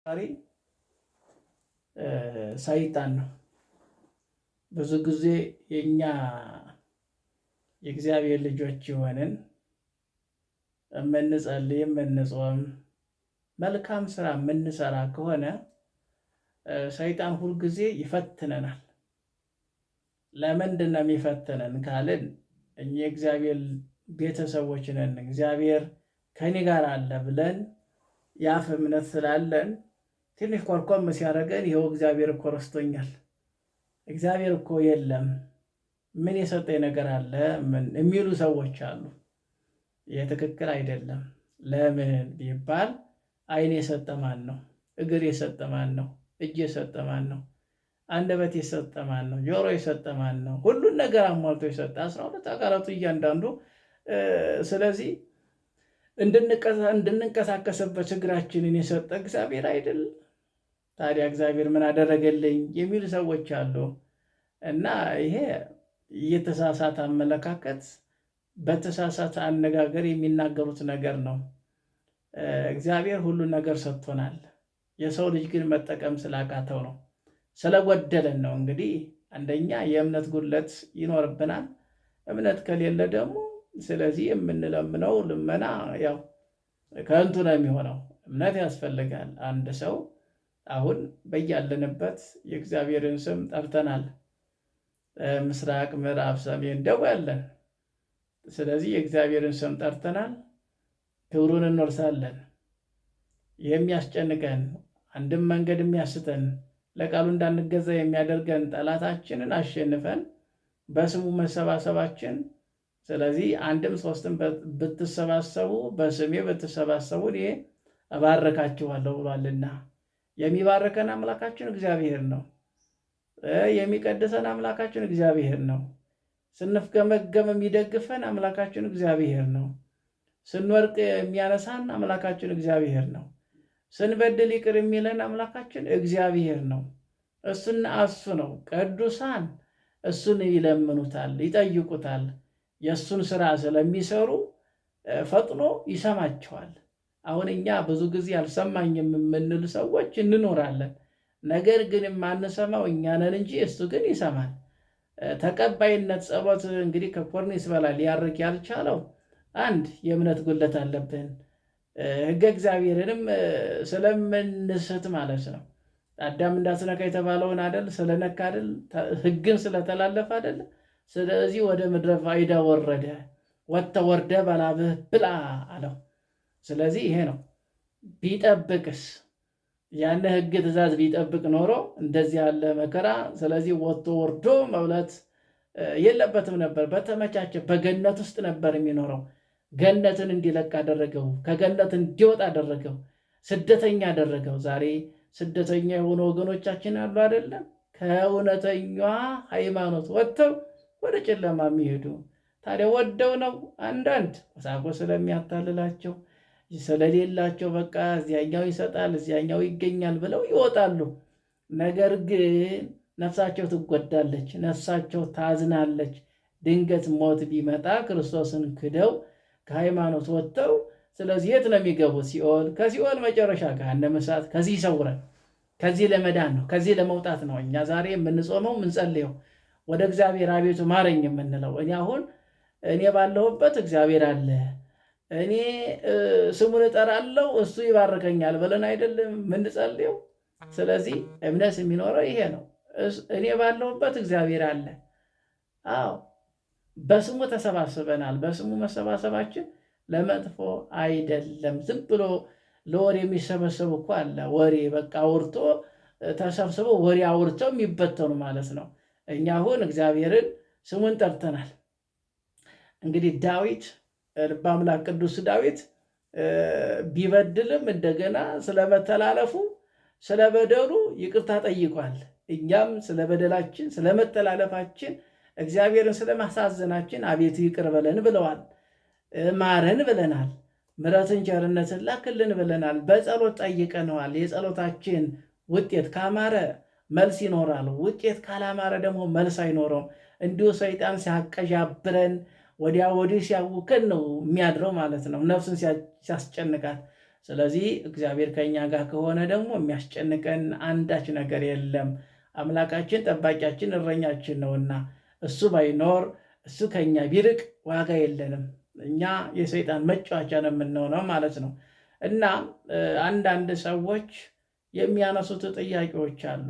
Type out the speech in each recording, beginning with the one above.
ፈጣሪ ሰይጣን ነው። ብዙ ጊዜ የኛ የእግዚአብሔር ልጆች የሆንን የምንጸልይ የምንጾም መልካም ስራ የምንሰራ ከሆነ ሰይጣን ሁልጊዜ ይፈትነናል። ለምንድን ነው የሚፈትነን ካልን እኛ የእግዚአብሔር ቤተሰቦች ነን። እግዚአብሔር ከኔ ጋር አለ ብለን የአፍ እምነት ስላለን ትንሽ ኮርኮም ሲያደርገን ይኸው እግዚአብሔር እኮ ረስቶኛል፣ እግዚአብሔር እኮ የለም፣ ምን የሰጠኝ ነገር አለ የሚሉ ሰዎች አሉ። ይህ ትክክል አይደለም። ለምን ቢባል ዓይን የሰጠ ማን ነው? እግር የሰጠ ማን ነው? እጅ የሰጠ ማን ነው? አንደበት የሰጠ ማን ነው? ጆሮ የሰጠ ማን ነው? ሁሉን ነገር አሟልቶ የሰጠ 12 አካላቱ እያንዳንዱ። ስለዚህ እንድንንቀሳቀስበት እግራችንን የሰጠ እግዚአብሔር አይደል? ታዲያ እግዚአብሔር ምን አደረገልኝ የሚሉ ሰዎች አሉ። እና ይሄ የተሳሳተ አመለካከት በተሳሳተ አነጋገር የሚናገሩት ነገር ነው። እግዚአብሔር ሁሉን ነገር ሰጥቶናል። የሰው ልጅ ግን መጠቀም ስላቃተው ነው፣ ስለጎደለን ነው። እንግዲህ አንደኛ የእምነት ጉድለት ይኖርብናል። እምነት ከሌለ ደግሞ ስለዚህ የምንለምነው ልመና ያው ከንቱ ነው የሚሆነው። እምነት ያስፈልጋል። አንድ ሰው አሁን በያለንበት የእግዚአብሔርን ስም ጠርተናል። ምስራቅ፣ ምዕራብ፣ ሰሜን፣ ደቡብ ያለን። ስለዚህ የእግዚአብሔርን ስም ጠርተናል፣ ክብሩን እንወርሳለን። የሚያስጨንቀን አንድም መንገድ የሚያስተን ለቃሉ እንዳንገዛ የሚያደርገን ጠላታችንን አሸንፈን በስሙ መሰባሰባችን። ስለዚህ አንድም ሶስትም ብትሰባሰቡ በስሜ ብትሰባሰቡ እኔ እባርካችኋለሁ ብሏልና የሚባርከን አምላካችን እግዚአብሔር ነው። የሚቀድሰን አምላካችን እግዚአብሔር ነው። ስንፍገመገም የሚደግፈን አምላካችን እግዚአብሔር ነው። ስንወድቅ የሚያነሳን አምላካችን እግዚአብሔር ነው። ስንበድል ይቅር የሚለን አምላካችን እግዚአብሔር ነው። እሱና እሱ ነው። ቅዱሳን እሱን ይለምኑታል፣ ይጠይቁታል። የእሱን ስራ ስለሚሰሩ ፈጥኖ ይሰማቸዋል። አሁን እኛ ብዙ ጊዜ አልሰማኝም የምንል ሰዎች እንኖራለን። ነገር ግን የማንሰማው እኛ ነን እንጂ እሱ ግን ይሰማል። ተቀባይነት ጸሎት እንግዲህ ከኮርኒስ በላይ ሊያርግ ያልቻለው አንድ የእምነት ጉድለት አለብን። ሕገ እግዚአብሔርንም ስለምንስት ማለት ነው። አዳም እንዳትነካ የተባለውን አደል ስለነካ አደል፣ ሕግን ስለተላለፈ አደል። ስለዚህ ወደ ምድረ ፋይዳ ወረደ፣ ወርደ በላብህ ብላ አለው። ስለዚህ ይሄ ነው። ቢጠብቅስ ያን ሕግ ትእዛዝ ቢጠብቅ ኖሮ እንደዚህ ያለ መከራ ስለዚህ ወጥቶ ወርዶ መብላት የለበትም ነበር። በተመቻቸ በገነት ውስጥ ነበር የሚኖረው። ገነትን እንዲለቅ አደረገው፣ ከገነት እንዲወጣ አደረገው፣ ስደተኛ አደረገው። ዛሬ ስደተኛ የሆኑ ወገኖቻችን አሉ አይደለም? ከእውነተኛዋ ሃይማኖት ወጥተው ወደ ጨለማ የሚሄዱ ታዲያ ወደው ነው። አንዳንድ ቁሳቁስ ስለሚያታልላቸው ስለሌላቸው በቃ እዚያኛው ይሰጣል እዚያኛው ይገኛል ብለው ይወጣሉ። ነገር ግን ነፍሳቸው ትጎዳለች፣ ነፍሳቸው ታዝናለች። ድንገት ሞት ቢመጣ ክርስቶስን ክደው ከሃይማኖት ወጥተው ስለዚህ የት ነው የሚገቡት? ሲኦል። ከሲኦል መጨረሻ ገሃነመ እሳት። ከዚህ ይሰውረን። ከዚህ ለመዳን ነው፣ ከዚህ ለመውጣት ነው እኛ ዛሬ የምንጾመው የምንጸልየው፣ ወደ እግዚአብሔር አቤቱ ማረኝ የምንለው። እኔ ባለሁበት እግዚአብሔር አለ፣ እኔ ስሙን እጠራለሁ እሱ ይባርከኛል ብለን አይደለም የምንጸልየው። ስለዚህ እምነት የሚኖረው ይሄ ነው። እኔ ባለሁበት እግዚአብሔር አለ። አዎ በስሙ ተሰባስበናል። በስሙ መሰባሰባችን ለመጥፎ አይደለም። ዝም ብሎ ለወሬ የሚሰበሰቡ እኮ አለ። ወሬ በቃ አውርቶ ተሰብስበው ወሬ አውርተው የሚበተኑ ማለት ነው። እኛ አሁን እግዚአብሔርን ስሙን ጠርተናል። እንግዲህ ዳዊት ልበ አምላክ ቅዱስ ዳዊት ቢበድልም እንደገና ስለመተላለፉ ስለበደሉ ይቅርታ ጠይቋል። እኛም ስለበደላችን ስለመተላለፋችን እግዚአብሔርን ስለማሳዘናችን አቤቱ ይቅር በለን ብለዋል። ማረን ብለናል። ምሕረትን ቸርነትን ላክልን ብለናል። በጸሎት ጠይቀነዋል። የጸሎታችን ውጤት ካማረ መልስ ይኖራል። ውጤት ካላማረ ደግሞ መልስ አይኖረውም። እንዲሁ ሰይጣን ሲያቀዣብረን ወዲያ ወዲህ ሲያውከን ነው የሚያድረው ማለት ነው። ነፍስን ሲያስጨንቃት ስለዚህ እግዚአብሔር ከኛ ጋር ከሆነ ደግሞ የሚያስጨንቀን አንዳች ነገር የለም። አምላካችን ጠባቂያችን እረኛችን ነውና እሱ ባይኖር እሱ ከኛ ቢርቅ ዋጋ የለንም። እኛ የሰይጣን መጫወቻ ነው የምንሆነው ማለት ነው። እና አንዳንድ ሰዎች የሚያነሱት ጥያቄዎች አሉ።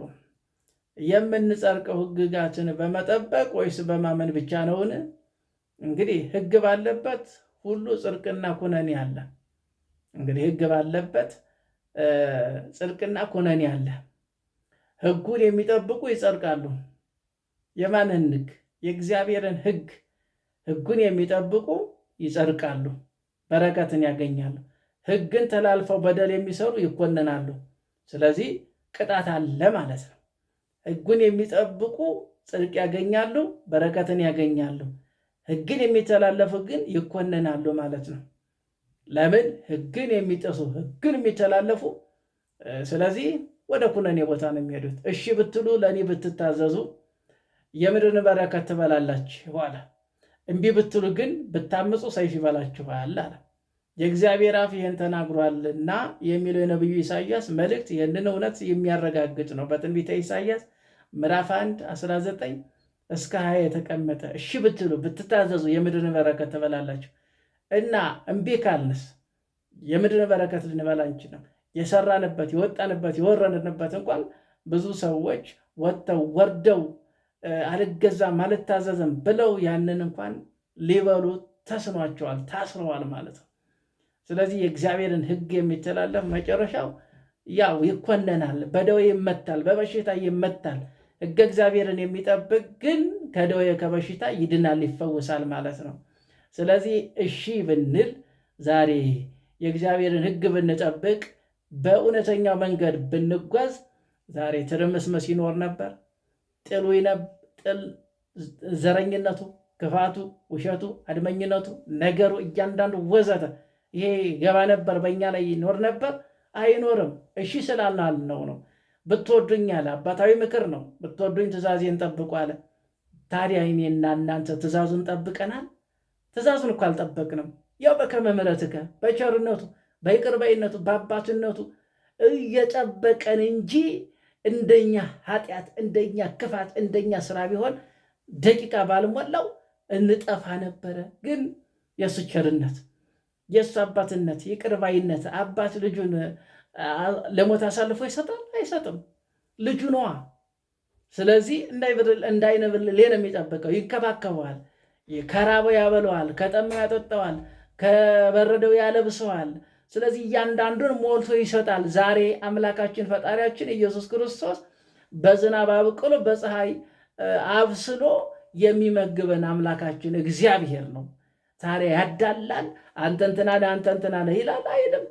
የምንጸድቀው ሕግጋትን በመጠበቅ ወይስ በማመን ብቻ ነውን? እንግዲህ ሕግ ባለበት ሁሉ ጽድቅና ኩነኔ አለ። እንግዲህ ሕግ ባለበት ጽድቅና ኩነኔ አለ። ሕጉን የሚጠብቁ ይጸድቃሉ። የማንን ሕግ? የእግዚአብሔርን ሕግ። ሕጉን የሚጠብቁ ይጸድቃሉ፣ በረከትን ያገኛሉ። ሕግን ተላልፈው በደል የሚሰሩ ይኮነናሉ። ስለዚህ ቅጣት አለ ማለት ነው። ሕጉን የሚጠብቁ ጽድቅ ያገኛሉ፣ በረከትን ያገኛሉ። ሕግን የሚተላለፉ ግን ይኮነናሉ ማለት ነው። ለምን? ሕግን የሚጥሱ ሕግን የሚተላለፉ ስለዚህ ወደ ኩነኔ ቦታ ነው የሚሄዱት። እሺ ብትሉ ለእኔ ብትታዘዙ የምድርን በረከት ትበላላችሁ አለ። እምቢ ብትሉ ግን ብታምፁ ሰይፍ ይበላችኋል አለ። የእግዚአብሔር አፍ ይህን ተናግሯልና የሚለው የነቢዩ ኢሳያስ መልእክት ይህንን እውነት የሚያረጋግጥ ነው። በትንቢተ ኢሳያስ ምዕራፍ 1 19 እስከ 20 የተቀመጠ እሺ ብትሉ ብትታዘዙ የምድርን በረከት ትበላላችሁ እና እምቢ ካልንስ የምድርን በረከት ልንበላ አንችልም። የሰራንበት የወጣንበት የወረንበት እንኳን ብዙ ሰዎች ወጥተው ወርደው አልገዛም አልታዘዝም ብለው ያንን እንኳን ሊበሉ ተስኗቸዋል፣ ታስረዋል ማለት ነው። ስለዚህ የእግዚአብሔርን ሕግ የሚተላለፍ መጨረሻው ያው ይኮነናል፣ በደዌ ይመታል፣ በበሽታ ይመታል። ሕገ እግዚአብሔርን የሚጠብቅ ግን ከደዌ ከበሽታ ይድናል፣ ይፈውሳል ማለት ነው። ስለዚህ እሺ ብንል ዛሬ የእግዚአብሔርን ሕግ ብንጠብቅ በእውነተኛው መንገድ ብንጓዝ ዛሬ ትርምስምስ ይኖር ነበር። ዘረኝነቱ፣ ክፋቱ፣ ውሸቱ፣ አድመኝነቱ፣ ነገሩ እያንዳንዱ ወዘተ ይሄ ገባ ነበር፣ በእኛ ላይ ይኖር ነበር? አይኖርም። እሺ ስላልነው ነው። ብትወዱኝ አለ፣ አባታዊ ምክር ነው። ብትወዱኝ ትእዛዜን ጠብቁ አለ። ታዲያ እኔና እናንተ ትእዛዙን ጠብቀናል? ትእዛዙን እኮ አልጠበቅንም። ያው በከመ ምሕረትከ በቸርነቱ በይቅር ባይነቱ በአባትነቱ እየጠበቀን እንጂ እንደኛ ኃጢአት፣ እንደኛ ክፋት፣ እንደኛ ስራ ቢሆን ደቂቃ ባልሞላው እንጠፋ ነበረ። ግን የእሱ ቸርነት፣ የእሱ አባትነት፣ ይቅር ባይነት አባት ልጁን ለሞት አሳልፎ ይሰጣል? አይሰጥም። ልጁ ነዋ። ስለዚህ እንዳይነብል ነው የሚጠብቀው፣ ይንከባከበዋል። ከራበው ያበለዋል፣ ከጠማው ያጠጣዋል፣ ከበረደው ያለብሰዋል። ስለዚህ እያንዳንዱን ሞልቶ ይሰጣል። ዛሬ አምላካችን ፈጣሪያችን ኢየሱስ ክርስቶስ በዝናብ አብቅሎ በፀሐይ አብስሎ የሚመግበን አምላካችን እግዚአብሔር ነው። ታዲያ ያዳላል? አንተ እንትና ነህ አንተ እንትና ነህ ይላል? አይልም።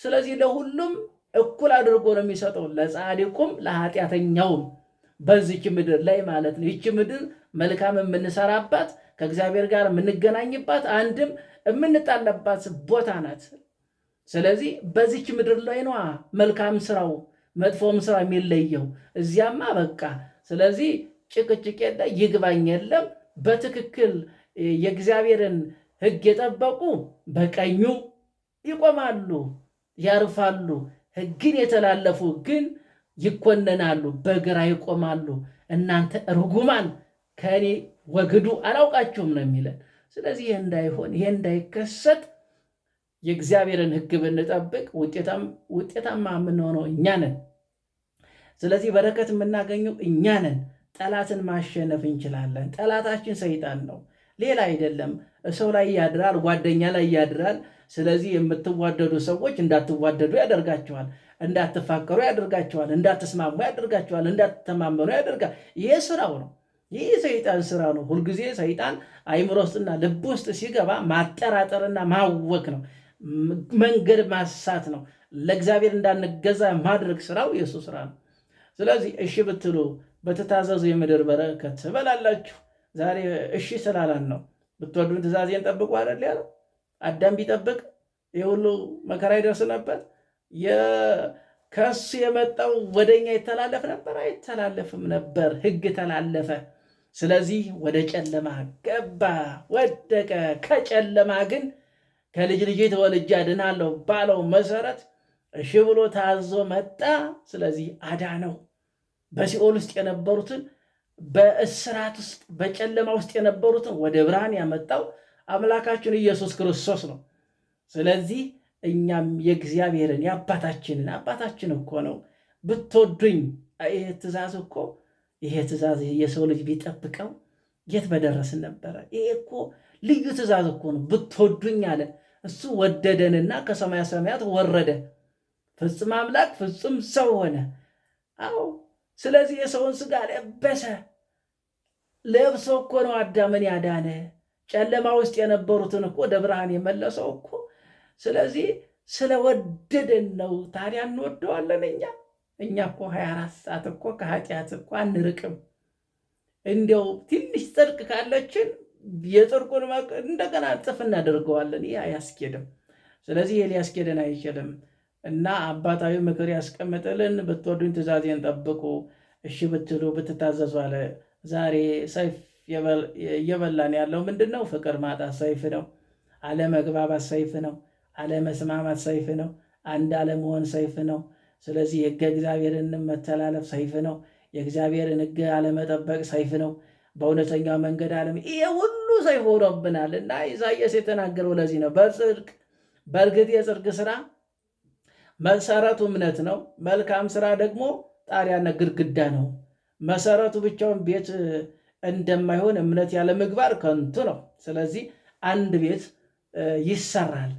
ስለዚህ ለሁሉም እኩል አድርጎ ነው የሚሰጠው፣ ለጻድቁም ለኃጢአተኛውም በዚች ምድር ላይ ማለት ነው። ይቺ ምድር መልካም የምንሰራባት ከእግዚአብሔር ጋር የምንገናኝባት አንድም የምንጣለባት ቦታ ናት። ስለዚህ በዚች ምድር ላይ ነዋ መልካም ስራው መጥፎም ስራ የሚለየው። እዚያማ በቃ ስለዚህ ጭቅጭቅ የለ፣ ይግባኝ የለም። በትክክል የእግዚአብሔርን ሕግ የጠበቁ በቀኙ ይቆማሉ፣ ያርፋሉ። ሕግን የተላለፉ ግን ይኮነናሉ፣ በግራ ይቆማሉ። እናንተ ርጉማን ከእኔ ወግዱ አላውቃችሁም ነው የሚለን። ስለዚህ ይህ እንዳይሆን ይሄ እንዳይከሰት የእግዚአብሔርን ሕግ ብንጠብቅ ውጤታማ የምንሆነው እኛ ነን። ስለዚህ በረከት የምናገኘው እኛ ነን። ጠላትን ማሸነፍ እንችላለን። ጠላታችን ሰይጣን ነው፣ ሌላ አይደለም። ሰው ላይ ያድራል፣ ጓደኛ ላይ ያድራል። ስለዚህ የምትዋደዱ ሰዎች እንዳትዋደዱ ያደርጋቸዋል፣ እንዳትፋቀሩ ያደርጋቸዋል፣ እንዳትስማሙ ያደርጋቸዋል፣ እንዳትተማመኑ ያደርጋል። ይሄ ስራው ነው። ይህ ሰይጣን ስራ ነው። ሁልጊዜ ሰይጣን አይምሮ ውስጥና ልብ ውስጥ ሲገባ ማጠራጠርና ማወክ ነው፣ መንገድ ማሳት ነው። ለእግዚአብሔር እንዳንገዛ ማድረግ ስራው የእሱ ስራ ነው። ስለዚህ እሺ ብትሉ በትታዘዙ የምድር በረከት ትበላላችሁ። ዛሬ እሺ ስላላን ነው። ብትወዱን ትእዛዜን ጠብቁ አይደል ያለው። አዳም ቢጠብቅ ይህ ሁሉ መከራ ይደርስ ነበር? ከእሱ የመጣው ወደኛ ይተላለፍ ነበር? አይተላለፍም ነበር። ሕግ ተላለፈ። ስለዚህ ወደ ጨለማ ገባ፣ ወደቀ። ከጨለማ ግን ከልጅ ልጅ ተወልጄ አድናለሁ ባለው መሰረት እሺ ብሎ ታዞ መጣ። ስለዚህ አዳነው። በሲኦል ውስጥ የነበሩትን፣ በእስራት ውስጥ በጨለማ ውስጥ የነበሩትን ወደ ብርሃን ያመጣው አምላካችን ኢየሱስ ክርስቶስ ነው። ስለዚህ እኛም የእግዚአብሔርን የአባታችንን አባታችን እኮ ነው ብትወዱኝ፣ ይሄ ትእዛዝ እኮ ይሄ ትእዛዝ የሰው ልጅ ቢጠብቀው የት በደረስን ነበረ። ይሄ እኮ ልዩ ትእዛዝ እኮ ነው። ብትወዱኝ አለ። እሱ ወደደንና ከሰማያ ሰማያት ወረደ፣ ፍጹም አምላክ ፍጹም ሰው ሆነ። አዎ፣ ስለዚህ የሰውን ስጋ ለበሰ። ለብሶ እኮ ነው አዳምን ያዳነ፣ ጨለማ ውስጥ የነበሩትን እኮ ወደ ብርሃን የመለሰው እኮ። ስለዚህ ስለወደደን ነው። ታዲያ እንወደዋለን እኛ እኮ 24 ሰዓት እኮ ከኃጢአት እኮ አንርቅም። እንዲያው ትንሽ ጽድቅ ካለችን የጽድቁን እንደገና እጥፍ እናደርገዋለን። ይህ አያስኬድም። ስለዚህ ይህ ሊያስኬደን አይችልም እና አባታዊ ምክር ያስቀምጥልን። ብትወዱኝ ትእዛዜን ጠብቁ፣ እሺ ብትሉ ብትታዘዙ አለ። ዛሬ ሰይፍ እየበላን ያለው ምንድን ነው? ፍቅር ማጣት ሰይፍ ነው። አለመግባባት ሰይፍ ነው። አለመስማማት ሰይፍ ነው። አንድ አለመሆን ሰይፍ ነው። ስለዚህ ሕገ እግዚአብሔርን መተላለፍ ሰይፍ ነው። የእግዚአብሔርን ሕግ አለመጠበቅ ሰይፍ ነው። በእውነተኛው መንገድ አለም ይሄ ሁሉ ሰይፍ ሆኖብናል እና ኢሳይያስ የተናገረው ለዚህ ነው። በእርግጥ የጽድቅ ስራ መሰረቱ እምነት ነው። መልካም ስራ ደግሞ ጣሪያና ግድግዳ ነው። መሰረቱ ብቻውን ቤት እንደማይሆን እምነት ያለ ምግባር ከንቱ ነው። ስለዚህ አንድ ቤት ይሰራል፣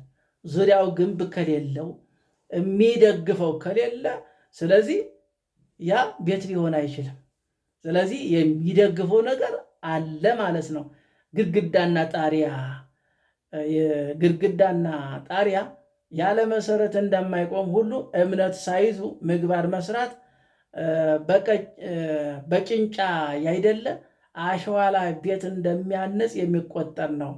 ዙሪያው ግንብ ከሌለው የሚደግፈው ከሌለ፣ ስለዚህ ያ ቤት ሊሆን አይችልም። ስለዚህ የሚደግፈው ነገር አለ ማለት ነው። ግድግዳና ጣሪያ ያለ መሰረት እንደማይቆም ሁሉ እምነት ሳይዙ ምግባር መስራት በጭንጫ ያይደለ አሸዋ ላይ ቤት እንደሚያንጽ የሚቆጠር ነው።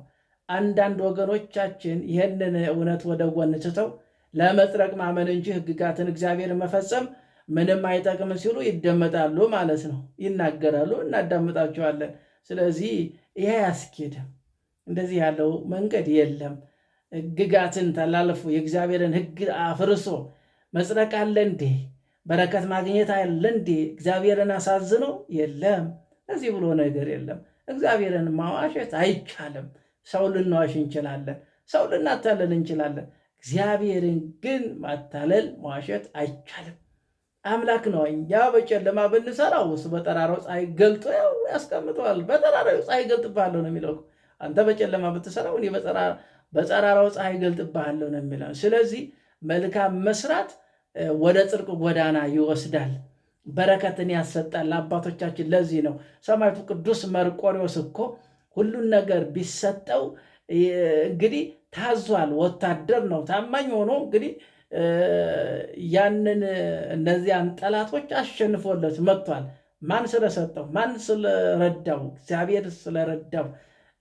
አንዳንድ ወገኖቻችን ይህንን እውነት ወደ ጎን ትተው ለመጥረቅ ማመን እንጂ ሕግጋትን እግዚአብሔር መፈጸም ምንም አይጠቅም ሲሉ ይደመጣሉ ማለት ነው። ይናገራሉ፣ እናዳምጣቸዋለን። ስለዚህ ይሄ አያስኬድም። እንደዚህ ያለው መንገድ የለም። ሕግጋትን ተላልፎ የእግዚአብሔርን ሕግ አፍርሶ መጽደቅ አለ እንዴ? በረከት ማግኘት አለ እንዴ? እግዚአብሔርን አሳዝኖ የለም። እዚህ ብሎ ነገር የለም። እግዚአብሔርን ማዋሸት አይቻልም። ሰው ልንዋሽ እንችላለን፣ ሰው ልናታለል እንችላለን። እግዚአብሔርን ግን ማታለል ማዋሸት አይቻልም። አምላክ ነው። እኛ በጨለማ ብንሰራው እሱ በጠራራው ፀሐይ ገልጦ ያስቀምጠዋል። በጠራራው ፀሐይ ገልጥብሃለሁ ነው የሚለው። አንተ በጨለማ ብትሰራው እኔ በጠራራው ፀሐይ ገልጥብሃለሁ ነው የሚለው። ስለዚህ መልካም መስራት ወደ ጽድቅ ጎዳና ይወስዳል፣ በረከትን ያሰጣል። አባቶቻችን ለዚህ ነው ሰማዕቱ ቅዱስ መርቆሬዎስ እኮ ሁሉን ነገር ቢሰጠው እንግዲህ ታዟል። ወታደር ነው፣ ታማኝ ሆኖ እንግዲህ እነዚያን ጠላቶች አሸንፎለት መጥቷል። ማን ስለሰጠው? ማን ስለረዳው? እግዚአብሔር ስለረዳው፣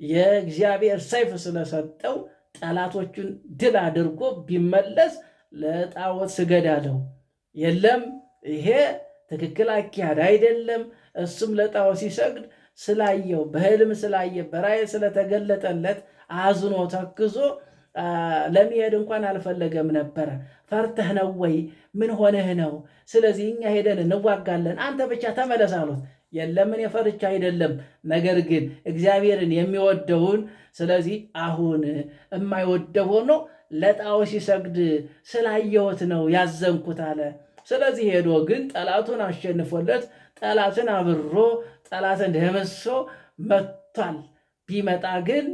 የእግዚአብሔር ሰይፍ ስለሰጠው ጠላቶቹን ድል አድርጎ ቢመለስ ለጣዖት ስገድ አለው። የለም ይሄ ትክክል አካሄድ አይደለም። እሱም ለጣዖት ሲሰግድ ስላየው፣ በህልም ስላየ፣ በራእይ ስለተገለጠለት አዝኖ ተክዞ ለመሄድ እንኳን አልፈለገም ነበረ። ፈርተህ ነው ወይ? ምን ሆነህ ነው? ስለዚህ እኛ ሄደን እንዋጋለን፣ አንተ ብቻ ተመለስ አሉት። የለም እኔ ፈርቻ አይደለም፣ ነገር ግን እግዚአብሔርን የሚወደውን ስለዚህ አሁን የማይወደው ሆኖ ለጣዖት ሲሰግድ ስላየሁት ነው ያዘንኩት አለ። ስለዚህ ሄዶ ግን ጠላቱን አሸንፎለት ጠላትን አብሮ ጠላትን ደምሶ መጥቷል። ቢመጣ ግን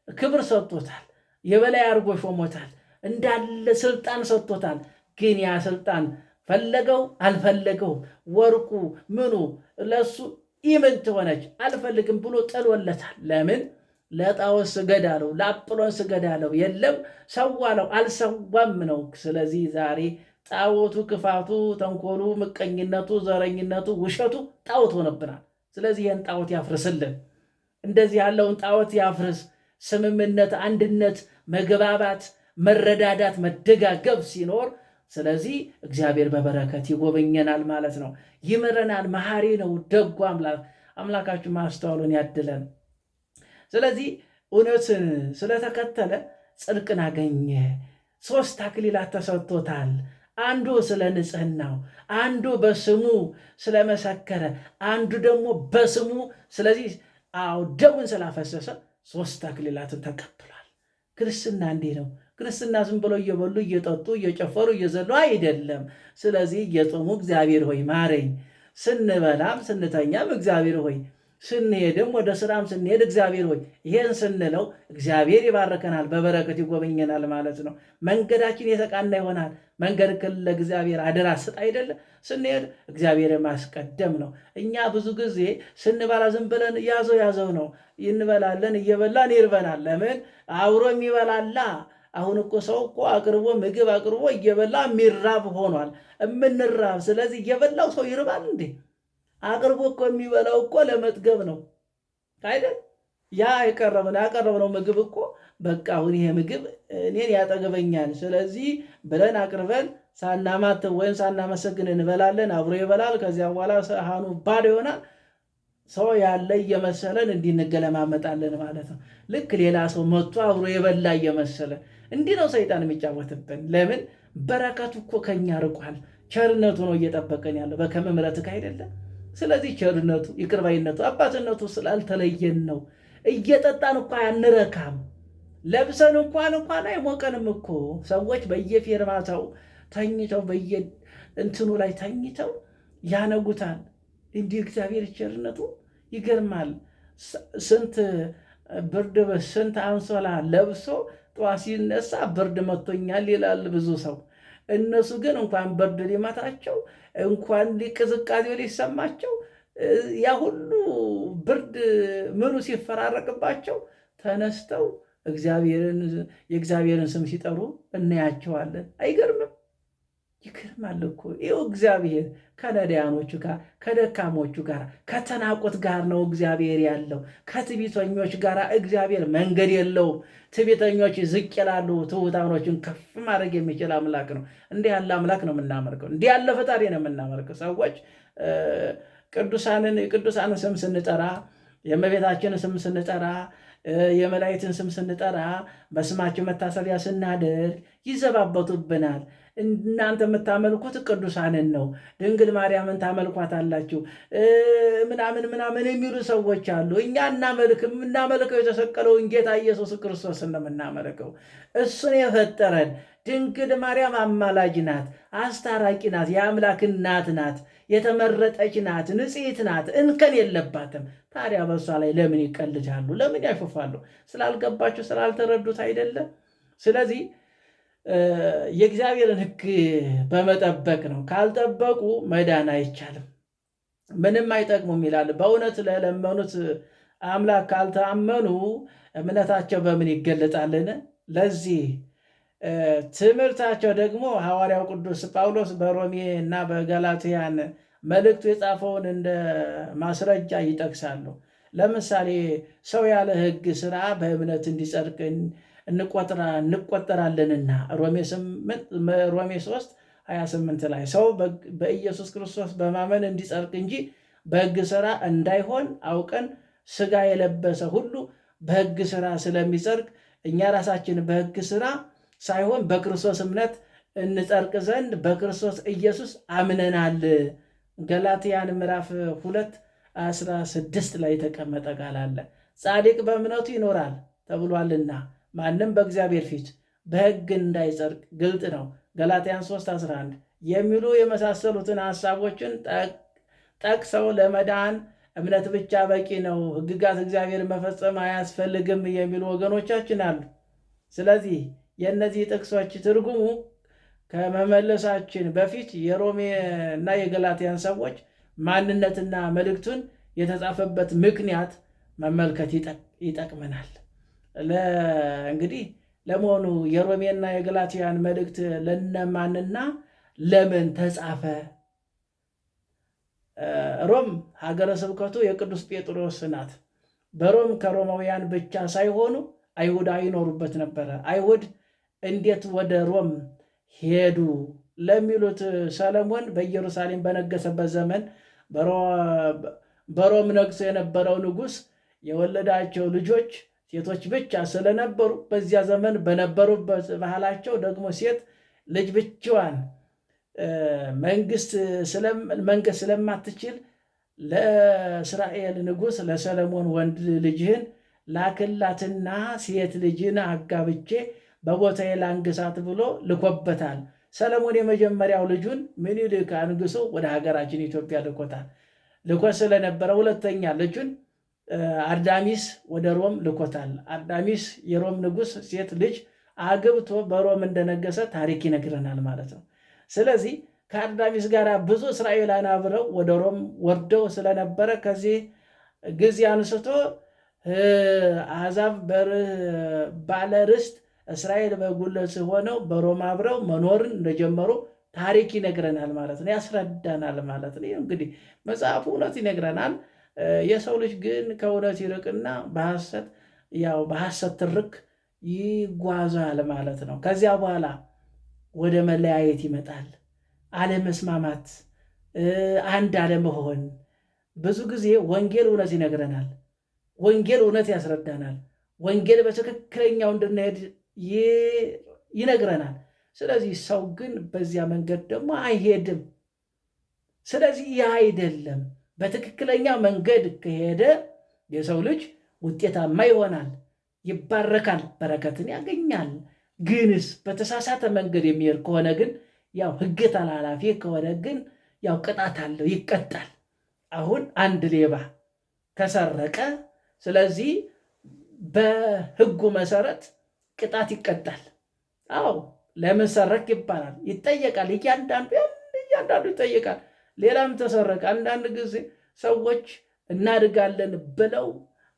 ክብር ሰጥቶታል፣ የበላይ አድርጎ ሾሞታል፣ እንዳለ ስልጣን ሰጥቶታል። ግን ያ ስልጣን ፈለገው አልፈለገው፣ ወርቁ ምኑ ለሱ ኢምንት ሆነች፣ አልፈልግም ብሎ ጥሎለታል። ለምን? ለጣዖት ስገድ አለው፣ ለአጵሎን ስገድ አለው። የለም ሰዋለው፣ አልሰዋም ነው። ስለዚህ ዛሬ ጣዖቱ፣ ክፋቱ፣ ተንኮሉ፣ ምቀኝነቱ፣ ዘረኝነቱ፣ ውሸቱ ጣዖት ሆነብናል። ስለዚህ ይህን ጣዖት ያፍርስልን፣ እንደዚህ ያለውን ጣዖት ያፍርስ። ስምምነት፣ አንድነት፣ መግባባት፣ መረዳዳት፣ መደጋገብ ሲኖር ስለዚህ እግዚአብሔር በበረከት ይጎበኘናል ማለት ነው። ይምረናል። መሐሪ ነው ደጉ አምላካችን ማስተዋሉን ያድለን። ስለዚህ እውነትን ስለተከተለ ጽድቅን አገኘ። 3 አክሊላት ተሰጥቶታል። አንዱ ስለ ንጽህናው፣ አንዱ በስሙ ስለመሰከረ፣ አንዱ ደግሞ በስሙ ስለዚህ ደሙን ስላፈሰሰ 3 አክሊላትን ተቀብሏል። ክርስትና እንዲህ ነው። ክርስትና ዝም ብሎ እየበሉ እየጠጡ እየጨፈሩ እየዘሉ አይደለም። ስለዚህ እየጾሙ እግዚአብሔር ሆይ ማረኝ፣ ስንበላም ስንተኛም እግዚአብሔር ሆይ፣ ስንሄድም ወደ ስራም ስንሄድ እግዚአብሔር ሆይ፣ ይሄን ስንለው እግዚአብሔር ይባርከናል፣ በበረከት ይጎበኘናል ማለት ነው። መንገዳችን የተቃና ይሆናል። መንገድ ለእግዚአብሔር አደራ ስጥ አይደለ? ስንሄድ እግዚአብሔር ማስቀደም ነው። እኛ ብዙ ጊዜ ስንበላ ዝም ብለን ያዘው ነው እንበላለን፣ እየበላን ይርበናል። ለምን? አብሮ የሚበላላ አሁን እኮ ሰው እኮ አቅርቦ ምግብ አቅርቦ እየበላ የሚራብ ሆኗል፣ የምንራብ። ስለዚህ እየበላው ሰው ይርባል እንዴ? አቅርቦ እኮ የሚበላው እኮ ለመጥገብ ነው አይደል? ያ ያቀረብነው ምግብ እኮ በቃ አሁን ይሄ ምግብ እኔን ያጠገበኛል፣ ስለዚህ ብለን አቅርበን ሳናማትብ ወይም ሳናመሰግን እንበላለን። አብሮ ይበላል። ከዚያ በኋላ ሰሃኑ ባዶ ይሆናል። ሰው ያለ እየመሰለን እንዲንገለማመጣለን ማለት ነው። ልክ ሌላ ሰው መጥቶ አብሮ የበላ እየመሰለን እንዲህ ነው ሰይጣን የሚጫወትብን። ለምን? በረከቱ እኮ ከኛ ርቋል። ቸርነቱ ነው እየጠበቀን ያለው በከመ ምሕረትከ አይደለም። ስለዚህ ቸርነቱ፣ ይቅርባይነቱ፣ አባትነቱ ስላልተለየን ነው። እየጠጣን እኮ አንረካም። ለብሰን እንኳን አይሞቀንም እኮ። ሰዎች በየፌርማታው ተኝተው በየእንትኑ ላይ ተኝተው ያነጉታል። እንዲህ እግዚአብሔር ቸርነቱ ይገርማል። ስንት ብርድ ስንት አንሶላ ለብሶ ጠዋት ሲነሳ ብርድ መቶኛል ይላል ብዙ ሰው። እነሱ ግን እንኳን ብርድ ሊመታቸው እንኳን ቅዝቃዜው ሊሰማቸው ያ ሁሉ ብርድ ምኑ ሲፈራረቅባቸው ተነስተው የእግዚአብሔርን ስም ሲጠሩ እናያቸዋለን። አይገርምም? ይገርማል እኮ። ይኸው እግዚአብሔር ከነዳያኖቹ ጋር ከደካሞቹ ጋር ከተናቁት ጋር ነው እግዚአብሔር ያለው። ከትዕቢተኞች ጋር እግዚአብሔር መንገድ የለውም። ትዕቢተኞች ዝቅ ይላሉ፣ ትሑታኖችን ከፍ ማድረግ የሚችል አምላክ ነው። እንዲህ ያለ አምላክ ነው የምናመልከው። እንዲህ ያለ ፈጣሪ ነው የምናመልከው። ሰዎች የቅዱሳንን ስም ስንጠራ፣ የእመቤታችንን ስም ስንጠራ፣ የመላእክትን ስም ስንጠራ፣ በስማቸው መታሰቢያ ስናደርግ ይዘባበቱብናል። እናንተ የምታመልኩት ቅዱሳንን ነው፣ ድንግል ማርያምን ታመልኳታላችሁ ምናምን የሚሉ ሰዎች አሉ። እኛ የምናመልከው የተሰቀለውን ጌታ ኢየሱስ ክርስቶስን ነው የምናመልከው። እሱን የፈጠረን። ድንግል ማርያም አማላጅ ናት፣ አስታራቂ ናት፣ የአምላክ እናት ናት፣ የተመረጠች ናት፣ ንጽሕት ናት፣ እንከን የለባትም። ታዲያ በእሷ ላይ ለምን ይቀልዳሉ? ለምን ያሾፋሉ? ስላልገባቸው ስላልተረዱት አይደለም። ስለዚህ የእግዚአብሔርን ሕግ በመጠበቅ ነው። ካልጠበቁ መዳን አይቻልም፣ ምንም አይጠቅሙም ይላል። በእውነት ለለመኑት አምላክ ካልታመኑ እምነታቸው በምን ይገለጣልን? ለዚህ ትምህርታቸው ደግሞ ሐዋርያው ቅዱስ ጳውሎስ በሮሜ እና በገላትያን መልእክቱ የጻፈውን እንደ ማስረጃ ይጠቅሳሉ። ለምሳሌ ሰው ያለ ሕግ ሥራ በእምነት እንዲጸድቅ እንቆጠራለንና ሮሜ 3:28 ላይ ሰው በኢየሱስ ክርስቶስ በማመን እንዲጸድቅ እንጂ በሕግ ሥራ እንዳይሆን አውቀን ሥጋ የለበሰ ሁሉ በሕግ ሥራ ስለሚጸድቅ እኛ ራሳችን በሕግ ሥራ ሳይሆን በክርስቶስ እምነት እንጸድቅ ዘንድ በክርስቶስ ኢየሱስ አምነናል። ገላትያን ምዕራፍ 2:16 ላይ የተቀመጠ ቃል አለ። ጻድቅ በእምነቱ ይኖራል ተብሏልና ማንም በእግዚአብሔር ፊት በሕግ እንዳይጸድቅ ግልጥ ነው። ገላትያን 3:11 የሚሉ የመሳሰሉትን ሐሳቦችን ጠቅሰው ለመዳን እምነት ብቻ በቂ ነው፣ ሕግጋት እግዚአብሔር መፈጸም አያስፈልግም የሚሉ ወገኖቻችን አሉ። ስለዚህ የእነዚህ ጥቅሶች ትርጉሙ ከመመለሳችን በፊት የሮሜ እና የገላትያን ሰዎች ማንነትና መልእክቱን የተጻፈበት ምክንያት መመልከት ይጠቅመናል። እንግዲህ ለመሆኑ የሮሜና የገላትያን መልእክት ለነማንና ለምን ተጻፈ? ሮም ሀገረ ስብከቱ የቅዱስ ጴጥሮስ ናት። በሮም ከሮማውያን ብቻ ሳይሆኑ አይሁድ ይኖሩበት ነበረ። አይሁድ እንዴት ወደ ሮም ሄዱ ለሚሉት ሰለሞን በኢየሩሳሌም በነገሰበት ዘመን በሮም ነግሶ የነበረው ንጉሥ የወለዳቸው ልጆች ሴቶች ብቻ ስለነበሩ በዚያ ዘመን በነበሩበት ባህላቸው ደግሞ ሴት ልጅ ብቻዋን መንገስ ስለማትችል ለእስራኤል ንጉሥ ለሰለሞን ወንድ ልጅህን ላክላትና ሴት ልጅን አጋብቼ በቦታዬ ላንግሳት ብሎ ልኮበታል። ሰለሞን የመጀመሪያው ልጁን ምኒልክ አንግሶ ወደ ሀገራችን ኢትዮጵያ ልኮታል። ልኮ ስለነበረ ሁለተኛ ልጁን አርዳሚስ ወደ ሮም ልኮታል። አርዳሚስ የሮም ንጉሥ ሴት ልጅ አግብቶ በሮም እንደነገሰ ታሪክ ይነግረናል ማለት ነው። ስለዚህ ከአርዳሚስ ጋር ብዙ እስራኤላውያን አብረው ወደ ሮም ወርደው ስለነበረ ከዚህ ጊዜ አንስቶ አሕዛብ ባለ ርስት እስራኤል በጉልበት ሆነው በሮም አብረው መኖርን እንደጀመሩ ታሪክ ይነግረናል ማለት ነው፣ ያስረዳናል ማለት ነው። እንግዲህ መጽሐፉ እውነት ይነግረናል። የሰው ልጅ ግን ከእውነት ይርቅና በሐሰት ትርክ ይጓዛል ማለት ነው። ከዚያ በኋላ ወደ መለያየት ይመጣል፣ አለመስማማት፣ አንድ አለመሆን። ብዙ ጊዜ ወንጌል እውነት ይነግረናል፣ ወንጌል እውነት ያስረዳናል፣ ወንጌል በትክክለኛው እንድንሄድ ይነግረናል። ስለዚህ ሰው ግን በዚያ መንገድ ደግሞ አይሄድም። ስለዚህ ያ አይደለም። በትክክለኛ መንገድ ከሄደ የሰው ልጅ ውጤታማ ይሆናል፣ ይባረካል፣ በረከትን ያገኛል። ግንስ በተሳሳተ መንገድ የሚሄድ ከሆነ ግን ሕግ ተላላፊ ከሆነ ግን ቅጣት አለው፣ ይቀጣል። አሁን አንድ ሌባ ከሰረቀ፣ ስለዚህ በሕጉ መሰረት ቅጣት ይቀጣል። ለምን ሰረክ ይባላል፣ ይጠየቃል። እያንዳንዱ ይጠየቃል። ሌላም ተሰረቀ። አንዳንድ ጊዜ ሰዎች እናድጋለን ብለው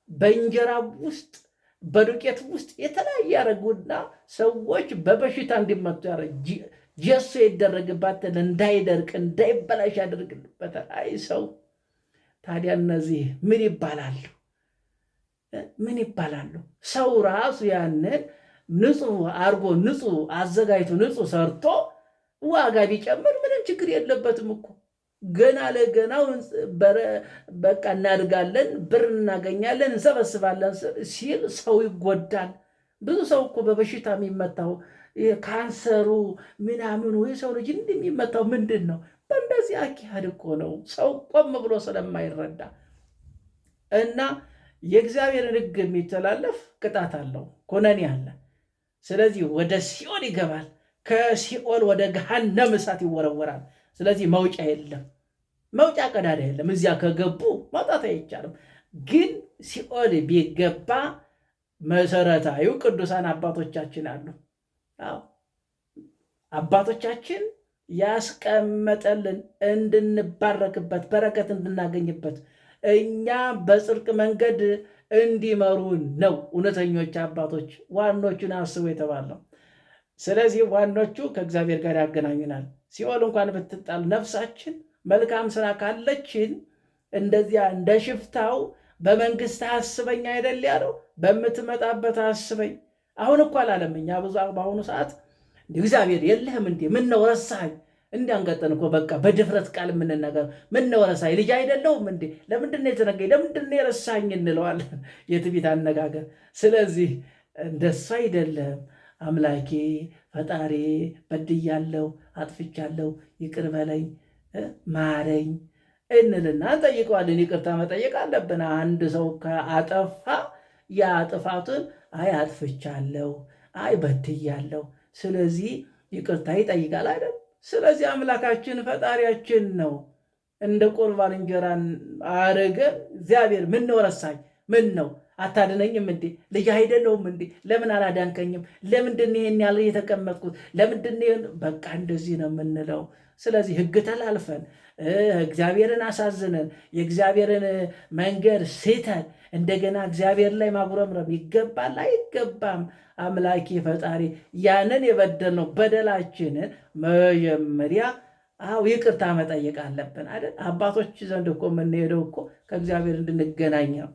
በእንጀራ ውስጥ በዱቄት ውስጥ የተለያየ ያደረጉና ሰዎች በበሽታ እንዲመቱ ጀሶ ይደረግባታል፣ እንዳይደርቅ እንዳይበላሽ ያደርግበታል። አይ ሰው ታዲያ እነዚህ ምን ይባላሉ? ምን ይባላሉ? ሰው ራሱ ያንን ንጹህ አርጎ ንጹህ አዘጋጅቶ ንጹህ ሰርቶ ዋጋ ቢጨምር ምንም ችግር የለበትም እኮ። ገና ለገናው በቃ እናድጋለን፣ ብር እናገኛለን፣ እንሰበስባለን ሲል ሰው ይጎዳል። ብዙ ሰው እኮ በበሽታ የሚመታው ካንሰሩ ምናምኑ የሰው ልጅ እንደሚመታው ምንድን ነው? በእንደዚህ አካሄድ እኮ ነው፣ ሰው ቆም ብሎ ስለማይረዳ እና የእግዚአብሔርን ሕግ የሚተላለፍ ቅጣት አለው፣ ኮነኔ አለ። ስለዚህ ወደ ሲኦል ይገባል፣ ከሲኦል ወደ ገሃነም እሳት ይወረወራል። ስለዚህ መውጫ የለም፣ መውጫ ቀዳዳ የለም። እዚያ ከገቡ መውጣት አይቻልም። ግን ሲኦል ቢገባ መሰረታዊ ቅዱሳን አባቶቻችን አሉ። አባቶቻችን ያስቀመጠልን እንድንባረክበት፣ በረከት እንድናገኝበት፣ እኛ በጽድቅ መንገድ እንዲመሩን ነው። እውነተኞች አባቶች ዋኖቹን አስቡ የተባለው። ስለዚህ ዋኖቹ ከእግዚአብሔር ጋር ያገናኙናል። ሲኦል እንኳን ብትጣል ነፍሳችን መልካም ስራ ካለችን እንደዚያ እንደ ሽፍታው በመንግስት አስበኝ አይደል ያለው፣ በምትመጣበት አስበኝ። አሁን እኮ አላለም። እኛ ብዙ በአሁኑ ሰዓት እግዚአብሔር የለህም እንዴ? ምን ነው ረሳኝ? እንዲያንገጠን እኮ በቃ በድፍረት ቃል የምንነገር ምን ነው ረሳኝ? ልጅ አይደለሁም እንዴ? ለምንድነው የተነገኝ? ለምንድነው የረሳኝ እንለዋለን፣ የትዕቢት አነጋገር። ስለዚህ እንደሱ አይደለም። አምላኬ ፈጣሪ በድያለሁ፣ አጥፍቻለሁ፣ ይቅር በለኝ፣ ማረኝ እንልና እንጠይቀዋለን። ይቅርታ መጠየቅ አለብን። አንድ ሰው ከአጠፋ ያ ጥፋቱን አይ አጥፍቻለሁ፣ አይ በድያለሁ፣ ስለዚህ ይቅርታ ይጠይቃል አይደል? ስለዚህ አምላካችን ፈጣሪያችን ነው። እንደ ቁርባን እንጀራን አረገ። እግዚአብሔር ምን ነው ረሳኝ? ምን ነው አታድነኝም እንዴ? ልጅ አይደለሁም እንዴ? ለምን አላዳንከኝም? ለምንድን ይሄን ያለ የተቀመጥኩት? ለምንድን በቃ እንደዚህ ነው የምንለው። ስለዚህ ሕግ ተላልፈን እግዚአብሔርን አሳዝነን የእግዚአብሔርን መንገድ ስተን እንደገና እግዚአብሔር ላይ ማጉረምረም ይገባል አይገባም? አምላኬ ፈጣሪ ያንን የበደልነው በደላችንን መጀመሪያ ይቅርታ መጠየቅ አለብን አይደል? አባቶች ዘንድ እኮ የምንሄደው እኮ ከእግዚአብሔር እንድንገናኝ ነው።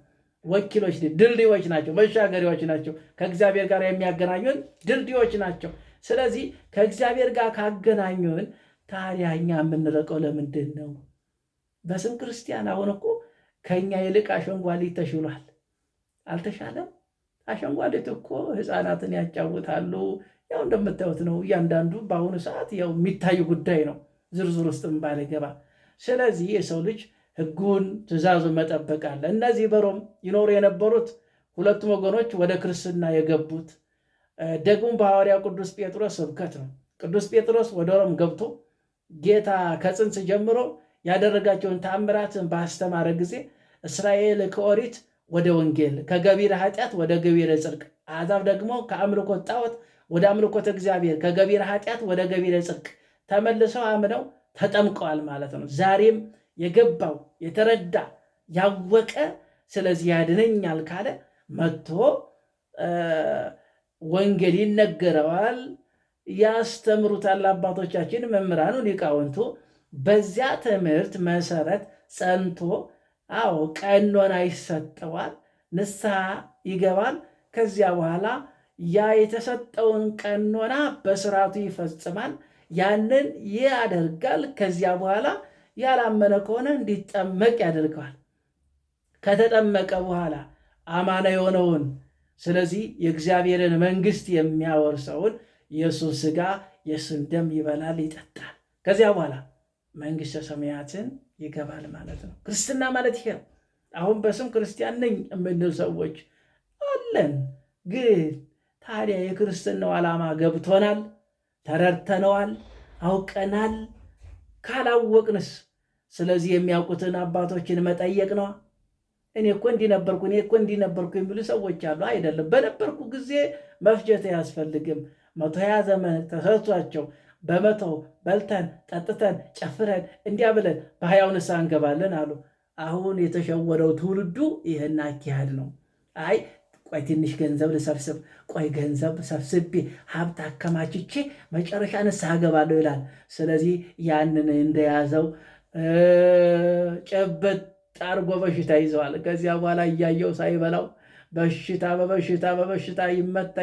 ወኪሎች፣ ድልድዮች ናቸው፣ መሻገሪያዎች ናቸው። ከእግዚአብሔር ጋር የሚያገናኙን ድልድዮች ናቸው። ስለዚህ ከእግዚአብሔር ጋር ካገናኙን ታዲያ እኛ የምንረቀው ለምንድን ነው? በስም ክርስቲያን አሁን እኮ ከእኛ ይልቅ አሸንጓሊት ተሽሏል። አልተሻለም? አሸንጓዴት እኮ ህፃናትን ያጫውታሉ። ያው እንደምታዩት ነው። እያንዳንዱ በአሁኑ ሰዓት ያው የሚታይ ጉዳይ ነው፣ ዝርዝር ውስጥም ባልገባ። ስለዚህ የሰው ልጅ ህጉን ትእዛዙን መጠበቅ አለ። እነዚህ በሮም ይኖሩ የነበሩት ሁለቱም ወገኖች ወደ ክርስትና የገቡት ደግሞ በሐዋርያው ቅዱስ ጴጥሮስ ስብከት ነው። ቅዱስ ጴጥሮስ ወደ ሮም ገብቶ ጌታ ከጽንስ ጀምሮ ያደረጋቸውን ተአምራትን ባስተማረ ጊዜ እስራኤል ከኦሪት ወደ ወንጌል፣ ከገቢረ ኃጢአት ወደ ገቢረ ጽድቅ፣ አሕዛብ ደግሞ ከአምልኮት ጣዖት ወደ አምልኮት እግዚአብሔር፣ ከገቢረ ኃጢአት ወደ ገቢረ ጽድቅ ተመልሰው አምነው ተጠምቀዋል ማለት ነው። ዛሬም የገባው የተረዳ ያወቀ ስለዚህ ያድነኛል ካለ መጥቶ ወንጌል ይነገረዋል፣ ያስተምሩታል። አባቶቻችን መምህራኑ ሊቃውንቱ በዚያ ትምህርት መሰረት ጸንቶ ቀኖና ይሰጠዋል፣ ንስሐ ይገባል። ከዚያ በኋላ ያ የተሰጠውን ቀኖና በስርዓቱ ይፈጽማል፣ ያንን ያደርጋል። ከዚያ በኋላ ያላመነ ከሆነ እንዲጠመቅ ያደርገዋል። ከተጠመቀ በኋላ አማና የሆነውን ስለዚህ የእግዚአብሔርን መንግስት የሚያወርሰውን የእሱን ስጋ የእሱን ደም ይበላል፣ ይጠጣል። ከዚያ በኋላ መንግስተ ሰማያትን ይገባል ማለት ነው። ክርስትና ማለት ይሄ ነው። አሁን በስም ክርስቲያን ነኝ የምንል ሰዎች አለን። ግን ታዲያ የክርስትናው ዓላማ ገብቶናል? ተረድተነዋል? አውቀናል? ካላወቅንስ ስለዚህ የሚያውቁትን አባቶችን መጠየቅ ነዋ። እኔ እኮ እንዲህ ነበርኩ፣ እኔ እኮ እንዲህ ነበርኩ የሚሉ ሰዎች አሉ። አይደለም፣ በነበርኩ ጊዜ መፍጀት አያስፈልግም። 120 ዘመን ተሰጥቷቸው በመቶው በልተን ጠጥተን ጨፍረን እንዲያ ብለን በ20 ንስሐ እንገባለን አሉ። አሁን የተሸወረው ትውልዱ ይህን አካሄድ ነው። አይ ቆይ ትንሽ ገንዘብ ልሰብስብ፣ ቆይ ገንዘብ ሰብስቤ ሀብት አከማችቼ መጨረሻ ንስሐ እገባለሁ ይላል። ስለዚህ ያንን እንደያዘው ጨበጥ አርጎ በሽታ ይዘዋል። ከዚያ በኋላ እያየው ሳይበላው በሽታ በበሽታ በበሽታ ይመታ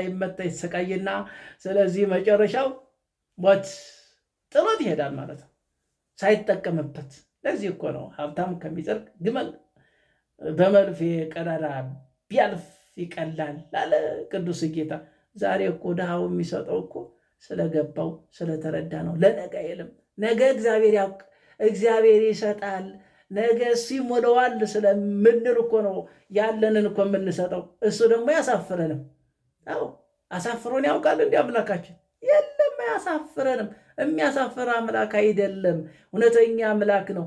ይሰቃይና ስለዚህ መጨረሻው ሞት ጥሎት ይሄዳል ማለት ነው፣ ሳይጠቀምበት። ለዚህ እኮ ነው ሀብታም ከሚጸድቅ ግመል በመልፌ ቀዳዳ ቢያልፍ ይቀላል አለ ቅዱስ ጌታ። ዛሬ እኮ ድሃው የሚሰጠው እኮ ስለገባው ስለተረዳ ነው። ለነገ አይልም። ነገ እግዚአብሔር ይሰጣል፣ ነገ እሱ ይሞላዋል ስለምንል እኮ ነው ያለንን እኮ የምንሰጠው። እሱ ደግሞ ያሳፍረንም። አሳፍሮን ያውቃል እንዲ አምላካችን? የለም፣ አያሳፍረንም። የሚያሳፍር አምላክ አይደለም፣ እውነተኛ አምላክ ነው።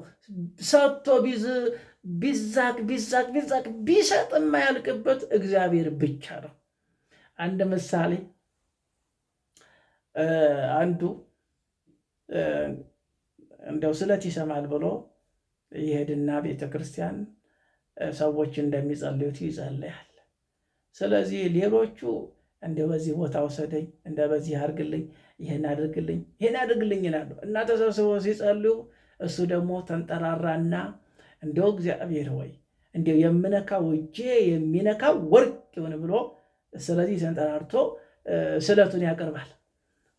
ሰጥቶ ቢዛቅ ቢሰጥ የማያልቅበት እግዚአብሔር ብቻ ነው። አንድ ምሳሌ አንዱ እንደው ስለት ይሰማል ብሎ ይሄድና ቤተክርስቲያን ሰዎች እንደሚጸልዩት ይጸልያል። ስለዚህ ሌሎቹ እንደ በዚህ ቦታ ውሰደኝ፣ እንደ በዚህ አድርግልኝ፣ ይሄን አድርግልኝ ይላሉ እና ተሰብስበው ሲጸልዩ እሱ ደግሞ ተንጠራራና እንደው እግዚአብሔር ሆይ እንደው የምነካው እጄ የሚነካው ወርቅ ይሁን ብሎ ስለዚህ ተንጠራርቶ ስለቱን ያቀርባል።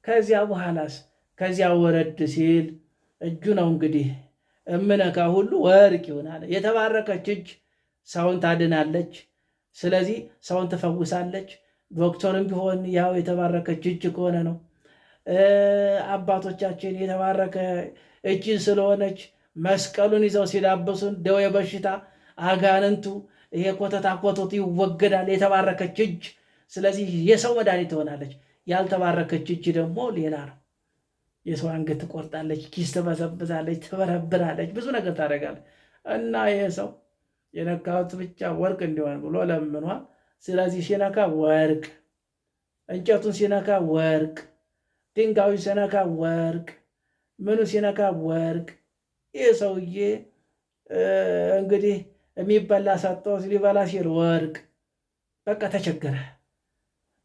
ከዚያ በኋላስ ከዚያ ወረድ ሲል እጁ ነው እንግዲህ እምነካ ሁሉ ወርቅ ይሆናል። የተባረከች እጅ ሰውን ታድናለች። ስለዚህ ሰውን ትፈውሳለች። ዶክተርም ቢሆን ያው የተባረከች እጅ ከሆነ ነው። አባቶቻችን የተባረከ እጅ ስለሆነች መስቀሉን ይዘው ሲዳበሱን ደዌ በሽታ አጋንንቱ ይሄ ኮተታ ኮተቱ ይወገዳል። የተባረከች እጅ ስለዚህ የሰው መድኃኒት ትሆናለች። ያልተባረከች እጅ ደግሞ ሌላ ነው። የሰው አንገት ትቆርጣለች፣ ኪስ ትበዘብዛለች፣ ትበረብራለች፣ ብዙ ነገር ታደርጋለች። እና ይህ ሰው የነካሁት ብቻ ወርቅ እንዲሆን ብሎ ለምኗል። ስለዚህ ሲነካ ወርቅ፣ እንጨቱን ሲነካ ወርቅ፣ ድንጋዩ ሲነካ ወርቅ፣ ምኑ ሲነካ ወርቅ። ይህ ሰውዬ እንግዲህ የሚበላ ሰጠው፣ ሊበላ ሲል ወርቅ። በቃ ተቸገረ።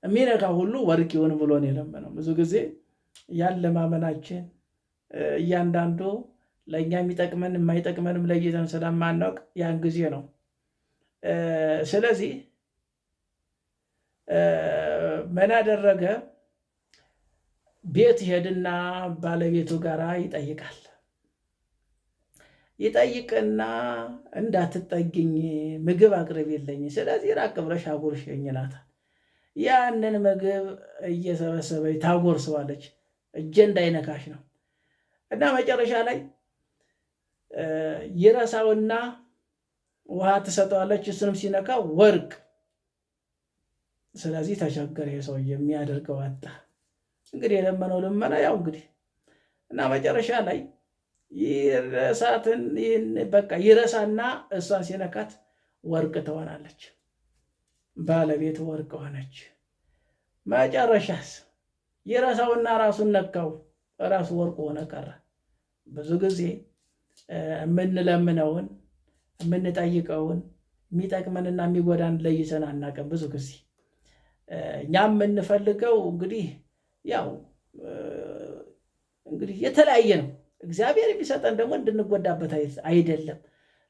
የሚነካ ሁሉ ወርቅ ይሁን ብሎ ነው የለመነው። ብዙ ጊዜ ያለ ማመናችን እያንዳንዱ ለእኛ የሚጠቅመን የማይጠቅመንም ለይተን ስለማናውቅ ያን ጊዜ ነው። ስለዚህ ምን አደረገ? ቤት ሄድና ባለቤቱ ጋር ይጠይቅና እንዳትጠጊኝ ምግብ አቅርቢልኝ፣ ስለዚህ ራቅ ብለሽ አጉርሽኝ ይላታል። ያንን ምግብ እየሰበሰበች ታጎርሰዋለች። እጄ እንዳይነካሽ ነው። እና መጨረሻ ላይ ይረሳውና ውሃ ትሰጠዋለች። እሱንም ሲነካ ወርቅ። ስለዚህ ተቸገረ የሰው የሚያደርገው አጣ። እንግዲህ የለመነው ልመና ያው እንግዲህ እና መጨረሻ ላይ በቃ ይረሳና እሷን ሲነካት ወርቅ ትሆናለች። ባለቤት ወርቅ ሆነች። መጨረሻስ ይረሳውና ራሱን ነካው፣ ራሱ ወርቅ ሆነ ቀረ። ብዙ ጊዜ የምንለምነውን የምንጠይቀውን የሚጠቅመንና የሚጎዳን ለይተን አናውቅም። ብዙ ጊዜ እኛ የምንፈልገው እንግዲህ ያው እንግዲህ የተለያየ ነው። እግዚአብሔር የሚሰጠን ደግሞ እንድንጎዳበት አይደለም።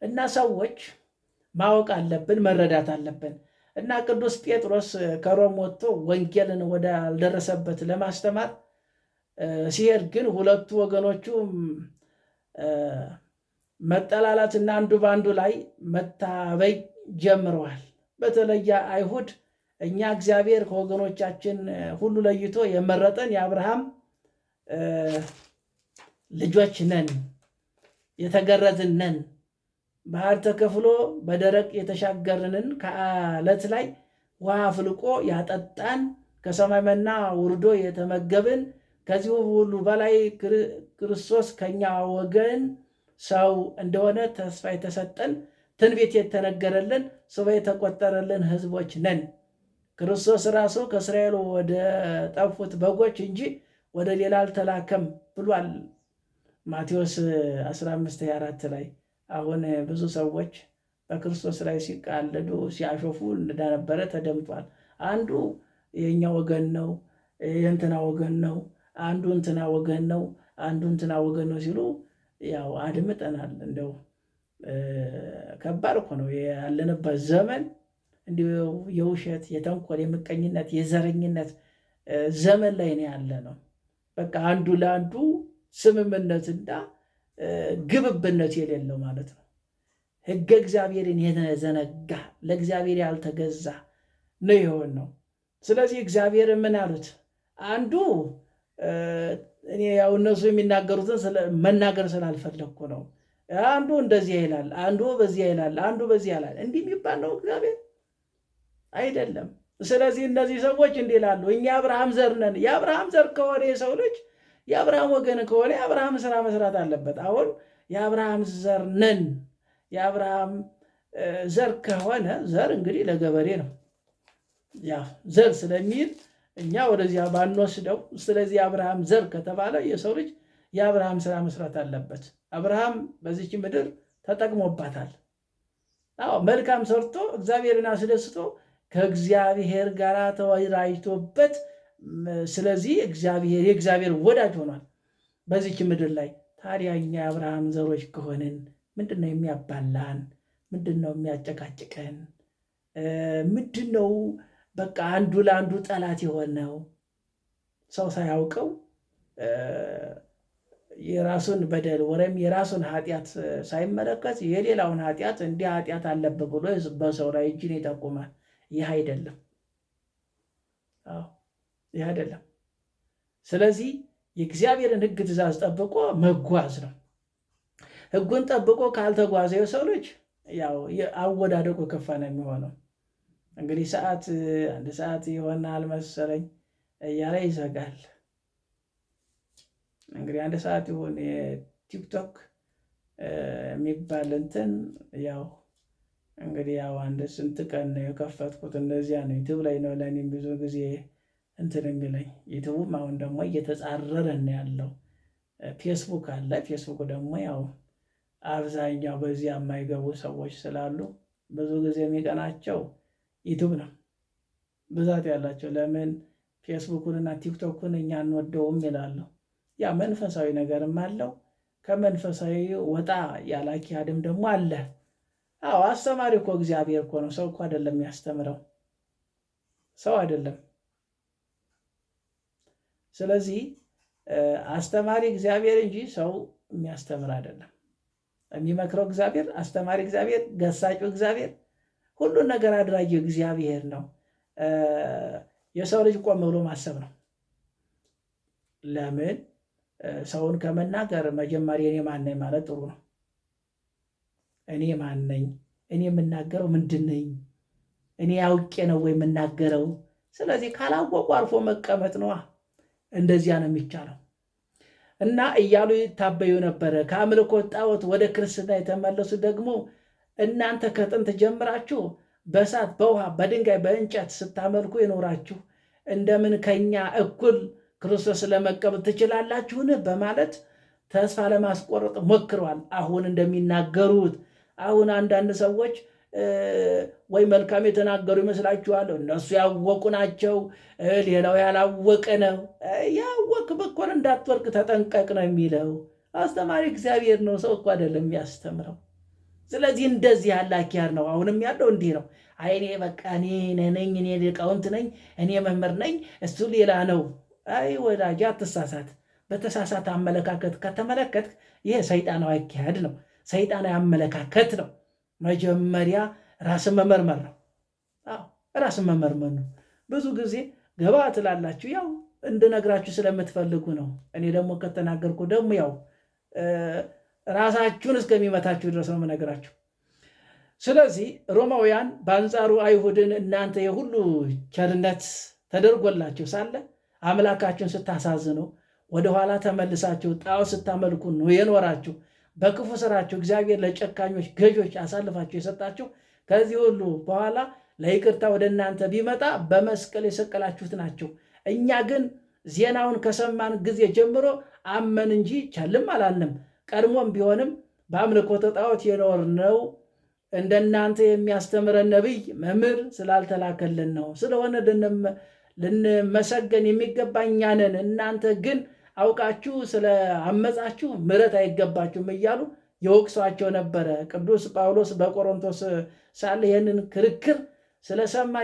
እና ሰዎች ማወቅ አለብን፣ መረዳት አለብን። እና ቅዱስ ጴጥሮስ ከሮም ወጥቶ ወንጌልን ወደ አልደረሰበት ለማስተማር ሲሄድ ግን ሁለቱ ወገኖቹ መጠላላትና አንዱ በአንዱ ላይ መታበይ ጀምረዋል። በተለየ አይሁድ እኛ እግዚአብሔር ከወገኖቻችን ሁሉ ለይቶ የመረጠን የአብርሃም ልጆች ነን፣ የተገረዝን ነን፣ ባህር ተከፍሎ በደረቅ የተሻገርንን ከአለት ላይ ውሃ አፍልቆ ያጠጣን፣ ከሰማይ መና ውርዶ የተመገብን፣ ከዚሁ ሁሉ በላይ ክርስቶስ ከኛ ወገን ሰው እንደሆነ ተስፋ የተሰጠን፣ ትንቢት የተነገረልን፣ ስባ የተቆጠረልን ሕዝቦች ነን። ክርስቶስ ራሱ ከእስራኤል ወደ ጠፉት በጎች እንጂ ወደ ሌላ አልተላከም ብሏል ማቴዎስ 15:24 ላይ። አሁን ብዙ ሰዎች በክርስቶስ ላይ ሲቃለዱ ሲያሾፉ እንደነበረ ተደምጧል። አንዱ የኛ ወገን ነው፣ የእንትና ወገን ነው፣ አንዱ እንትና ወገን ነው፣ አንዱ እንትና ወገን ነው ሲሉ ያው አድምጠናል። እንደው ከባድ እኮ ነው ያለንበት ዘመን። እንዲሁ የውሸት፣ የተንኮል፣ የምቀኝነት፣ የዘረኝነት ዘመን ላይ ነው ያለ ነው። በቃ አንዱ ለአንዱ ስምምነትና ግብብነት የሌለው ማለት ነው። ሕገ እግዚአብሔርን የተዘነጋ ለእግዚአብሔር ያልተገዛ ነው የሆን ነው። ስለዚህ እግዚአብሔር ምን አሉት? አንዱ እኔ ያው እነሱ የሚናገሩትን መናገር ስላልፈለግኩ ነው። አንዱ እንደዚህ ይላል፣ አንዱ በዚህ ይላል፣ አንዱ በዚህ ይላል። እንዲህ የሚባል ነው እግዚአብሔር አይደለም። ስለዚህ እነዚህ ሰዎች እንዲህ ይላሉ፣ እኛ የአብርሃም ዘር ነን። የአብርሃም ዘር ከሆነ የሰው ልጅ የአብርሃም ወገን ከሆነ የአብርሃም ስራ መስራት አለበት። አሁን የአብርሃም ዘር ነን፣ የአብርሃም ዘር ከሆነ ዘር እንግዲህ ለገበሬ ነው። ያ ዘር ስለሚል እኛ ወደዚያ ባንወስደው። ስለዚህ የአብርሃም ዘር ከተባለ የሰው ልጅ የአብርሃም ስራ መስራት አለበት። አብርሃም በዚች ምድር ተጠቅሞባታል። አዎ መልካም ሰርቶ እግዚአብሔርን አስደስቶ ከእግዚአብሔር ጋር ተወራጅቶበት፣ ስለዚህ የእግዚአብሔር ወዳጅ ሆኗል በዚች ምድር ላይ። ታዲያ እኛ የአብርሃም ዘሮች ከሆንን ምንድን ነው የሚያባላን? ምንድን ነው የሚያጨቃጭቀን? ምንድን ነው በቃ አንዱ ለአንዱ ጠላት የሆነው? ሰው ሳያውቀው የራሱን በደል ወይም የራሱን ኃጢአት ሳይመለከት የሌላውን ኃጢአት እንዲህ ኃጢአት አለበት ብሎ በሰው ላይ እጅን ይጠቁማል። ይህ አይደለም። አዎ ይህ አይደለም። ስለዚህ የእግዚአብሔርን ሕግ ትእዛዝ ጠብቆ መጓዝ ነው። ሕጉን ጠብቆ ካልተጓዘ የሰው ልጅ ያው አወዳደቁ ከፋ ነው የሚሆነው። እንግዲህ አንድ ሰዓት ይሆናል መሰለኝ እያለ ይዘጋል። እንግዲህ አንድ ሰዓት ይሆን የቲክቶክ የሚባል እንትን ያው እንግዲህ ያው አንድ ስንት ቀን ነው የከፈትኩት። እንደዚያ ነው ዩቲዩብ ላይ ነው ለእኔም ብዙ ጊዜ እንትን የሚለኝ። ዩቲዩብም አሁን ደግሞ እየተጻረረ ነው ያለው። ፌስቡክ አለ። ፌስቡክ ደግሞ ያው አብዛኛው በዚያ የማይገቡ ሰዎች ስላሉ ብዙ ጊዜ የሚቀናቸው ዩቲዩብ ነው ብዛት ያላቸው። ለምን ፌስቡኩንና ቲክቶኩን እኛ አንወደውም ይላሉ። ያ መንፈሳዊ ነገርም አለው። ከመንፈሳዊ ወጣ ያለ አካሄድም ደግሞ አለ። አዎ አስተማሪ እኮ እግዚአብሔር እኮ ነው። ሰው እኮ አይደለም የሚያስተምረው፣ ሰው አይደለም። ስለዚህ አስተማሪ እግዚአብሔር እንጂ ሰው የሚያስተምር አይደለም። የሚመክረው እግዚአብሔር፣ አስተማሪ እግዚአብሔር፣ ገሳጩ እግዚአብሔር፣ ሁሉን ነገር አድራጊው እግዚአብሔር ነው። የሰው ልጅ ቆም ብሎ ማሰብ ነው። ለምን ሰውን ከመናገር መጀመሪያ እኔ ማን ነኝ ማለት ጥሩ ነው። እኔ ማን ነኝ? እኔ የምናገረው ምንድን ነኝ? እኔ አውቄ ነው ወይ የምናገረው? ስለዚህ ካላወቁ አርፎ መቀመጥ ነዋ። እንደዚያ ነው የሚቻለው። እና እያሉ ይታበዩ ነበረ። ከአምልኮተ ጣዖት ወደ ክርስትና የተመለሱ ደግሞ እናንተ ከጥንት ጀምራችሁ በእሳት በውሃ በድንጋይ በእንጨት ስታመልኩ የኖራችሁ እንደምን ከኛ እኩል ክርስቶስ ለመቀበል ትችላላችሁን? በማለት ተስፋ ለማስቆረጥ ሞክረዋል። አሁን እንደሚናገሩት አሁን አንዳንድ ሰዎች ወይ መልካም የተናገሩ ይመስላችኋል። እነሱ ያወቁ ናቸው፣ ሌላው ያላወቀ ነው። ያወቅ በኮር እንዳትወርቅ ተጠንቀቅ ነው የሚለው አስተማሪ እግዚአብሔር ነው፣ ሰው እኮ አይደለም የሚያስተምረው። ስለዚህ እንደዚህ ያለ አኪያር ነው አሁንም ያለው። እንዲህ ነው። አይኔ በቃ እኔ ነኝ፣ እኔ ሊቃውንት ነኝ፣ እኔ መምህር ነኝ፣ እሱ ሌላ ነው። አይ ወዳጅ አትሳሳት። በተሳሳተ አመለካከት ከተመለከት ይሄ ሰይጣናዊ አካሄድ ነው፣ ሰይጣናዊ አመለካከት ነው። መጀመሪያ ራስን መመርመር ነው። ራስን መመርመር ነው። ብዙ ጊዜ ገባ ትላላችሁ፣ ያው እንድነግራችሁ ስለምትፈልጉ ነው። እኔ ደግሞ ከተናገርኩ ደግሞ ያው ራሳችሁን እስከሚመታችሁ ድረስ ነው የምነግራችሁ። ስለዚህ ሮማውያን በአንጻሩ አይሁድን እናንተ የሁሉ ቸርነት ተደርጎላችሁ ሳለ አምላካችሁን ስታሳዝኑ ወደኋላ ተመልሳችሁ ጣዖት ስታመልኩ ነው የኖራችሁ። በክፉ ስራችሁ እግዚአብሔር ለጨካኞች ገዦች አሳልፋችሁ የሰጣችሁ ከዚህ ሁሉ በኋላ ለይቅርታ ወደ እናንተ ቢመጣ በመስቀል የሰቀላችሁት ናቸው። እኛ ግን ዜናውን ከሰማን ጊዜ ጀምሮ አመን እንጂ ቸልም አላልንም። ቀድሞም ቢሆንም በአምልኮተ ጣዖት የኖርነው እንደናንተ የሚያስተምረን ነቢይ መምህር ስላልተላከልን ነው። ስለሆነ ልንመሰገን የሚገባ እኛ ነን። እናንተ ግን አውቃችሁ ስለ አመፃችሁ ምሕረት አይገባችሁም እያሉ የወቅሷቸው ነበረ። ቅዱስ ጳውሎስ በቆሮንቶስ ሳለ ይህንን ክርክር ስለሰማ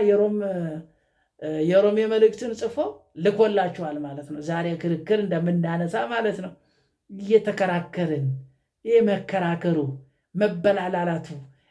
የሮሜ መልእክትን ጽፎ ልኮላችኋል ማለት ነው። ዛሬ ክርክር እንደምናነሳ ማለት ነው። እየተከራከርን ይህ መከራከሩ መበላላላቱ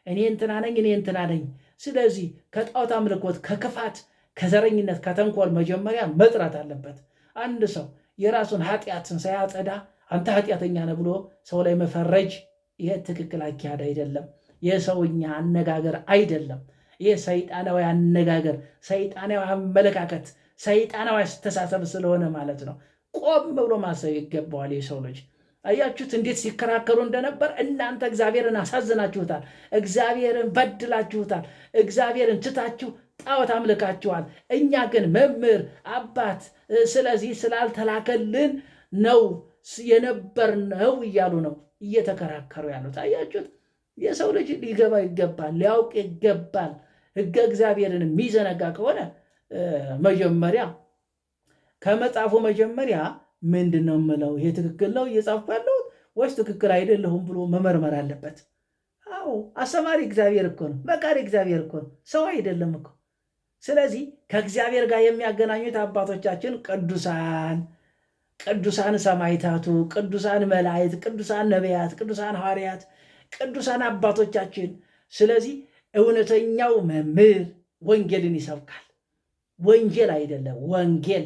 እኔ እንትና ነኝ እኔ እንትና ነኝ። ስለዚህ ከጣዖት አምልኮት፣ ከክፋት፣ ከዘረኝነት፣ ከተንኮል መጀመሪያ መጥራት አለበት። አንድ ሰው የራሱን ኃጢአትን ሳያጸዳ አንተ ኃጢአተኛ ነህ ብሎ ሰው ላይ መፈረጅ ይህ ትክክል አካሄድ አይደለም። የሰውኛ አነጋገር አይደለም። ይህ ሰይጣናዊ አነጋገር፣ ሰይጣናዊ አመለካከት፣ ሰይጣናዊ አስተሳሰብ ስለሆነ ማለት ነው። ቆም ብሎ ማሰብ ይገባዋል የሰው ልጅ። አያችሁት እንዴት ሲከራከሩ እንደነበር። እናንተ እግዚአብሔርን አሳዝናችሁታል፣ እግዚአብሔርን በድላችሁታል፣ እግዚአብሔርን ትታችሁ ጣዖት አምልካችኋል። እኛ ግን መምህር አባት ስለዚህ ስላልተላከልን ነው የነበርነው እያሉ ነው እየተከራከሩ ያሉት። አያችሁት? የሰው ልጅ ሊገባ ይገባል፣ ሊያውቅ ይገባል። ሕገ እግዚአብሔርን የሚዘነጋ ከሆነ መጀመሪያ ከመጽሐፉ መጀመሪያ ምንድን ነው የምለው? ይሄ ትክክል ነው እየጻፍኩ ያለሁት ወይስ ትክክል አይደለሁም ብሎ መመርመር አለበት። አዎ አስተማሪ እግዚአብሔር እኮ ነው፣ መካሪ እግዚአብሔር እኮ ነው፣ ሰው አይደለም እኮ። ስለዚህ ከእግዚአብሔር ጋር የሚያገናኙት አባቶቻችን ቅዱሳን ሰማዕታቱ፣ ቅዱሳን መላእክት፣ ቅዱሳን ነቢያት፣ ቅዱሳን ሐዋርያት፣ ቅዱሳን አባቶቻችን። ስለዚህ እውነተኛው መምህር ወንጌልን ይሰብካል። ወንጌል አይደለም ወንጌል፣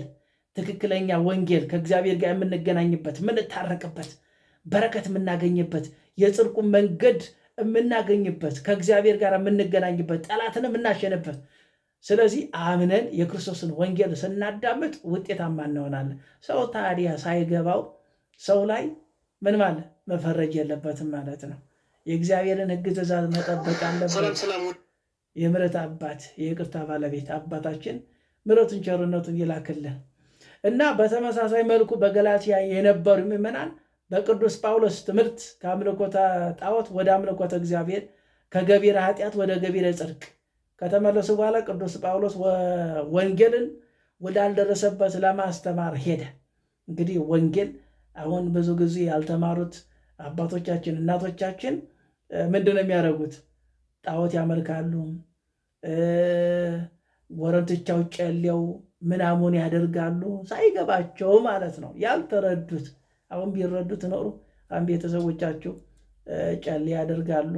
ትክክለኛ ወንጌል ከእግዚአብሔር ጋር የምንገናኝበት፣ የምንታረቅበት፣ በረከት የምናገኝበት፣ የጽድቁን መንገድ የምናገኝበት፣ ከእግዚአብሔር ጋር የምንገናኝበት፣ ጠላትን የምናሸንበት። ስለዚህ አምነን የክርስቶስን ወንጌል ስናዳምጥ ውጤታማ እንሆናለን። ሰው ታዲያ ሳይገባው ሰው ላይ ምን ማለት መፈረጅ የለበትም ማለት ነው። የእግዚአብሔርን ሕግ ትእዛዝ መጠበቅ አለበት። የምሕረት አባት የይቅርታ ባለቤት አባታችን ምሕረቱን ቸርነቱን ይላክልን እና በተመሳሳይ መልኩ በገላትያ የነበሩ ምዕመናን በቅዱስ ጳውሎስ ትምህርት ከአምልኮተ ጣዖት ወደ አምልኮተ እግዚአብሔር፣ ከገቢረ ኃጢአት ወደ ገቢረ ጽድቅ ከተመለሱ በኋላ ቅዱስ ጳውሎስ ወንጌልን ወዳልደረሰበት ለማስተማር ሄደ። እንግዲህ ወንጌል አሁን ብዙ ጊዜ ያልተማሩት አባቶቻችን እናቶቻችን ምንድን ነው የሚያደርጉት? ጣዖት ያመልካሉ። ወረንትቻው ጨሌው ምናምን ያደርጋሉ ሳይገባቸው ማለት ነው። ያልተረዱት አሁን ቢረዱት ኖሩ አሁን ቤተሰቦቻችሁ ጨሌ ያደርጋሉ።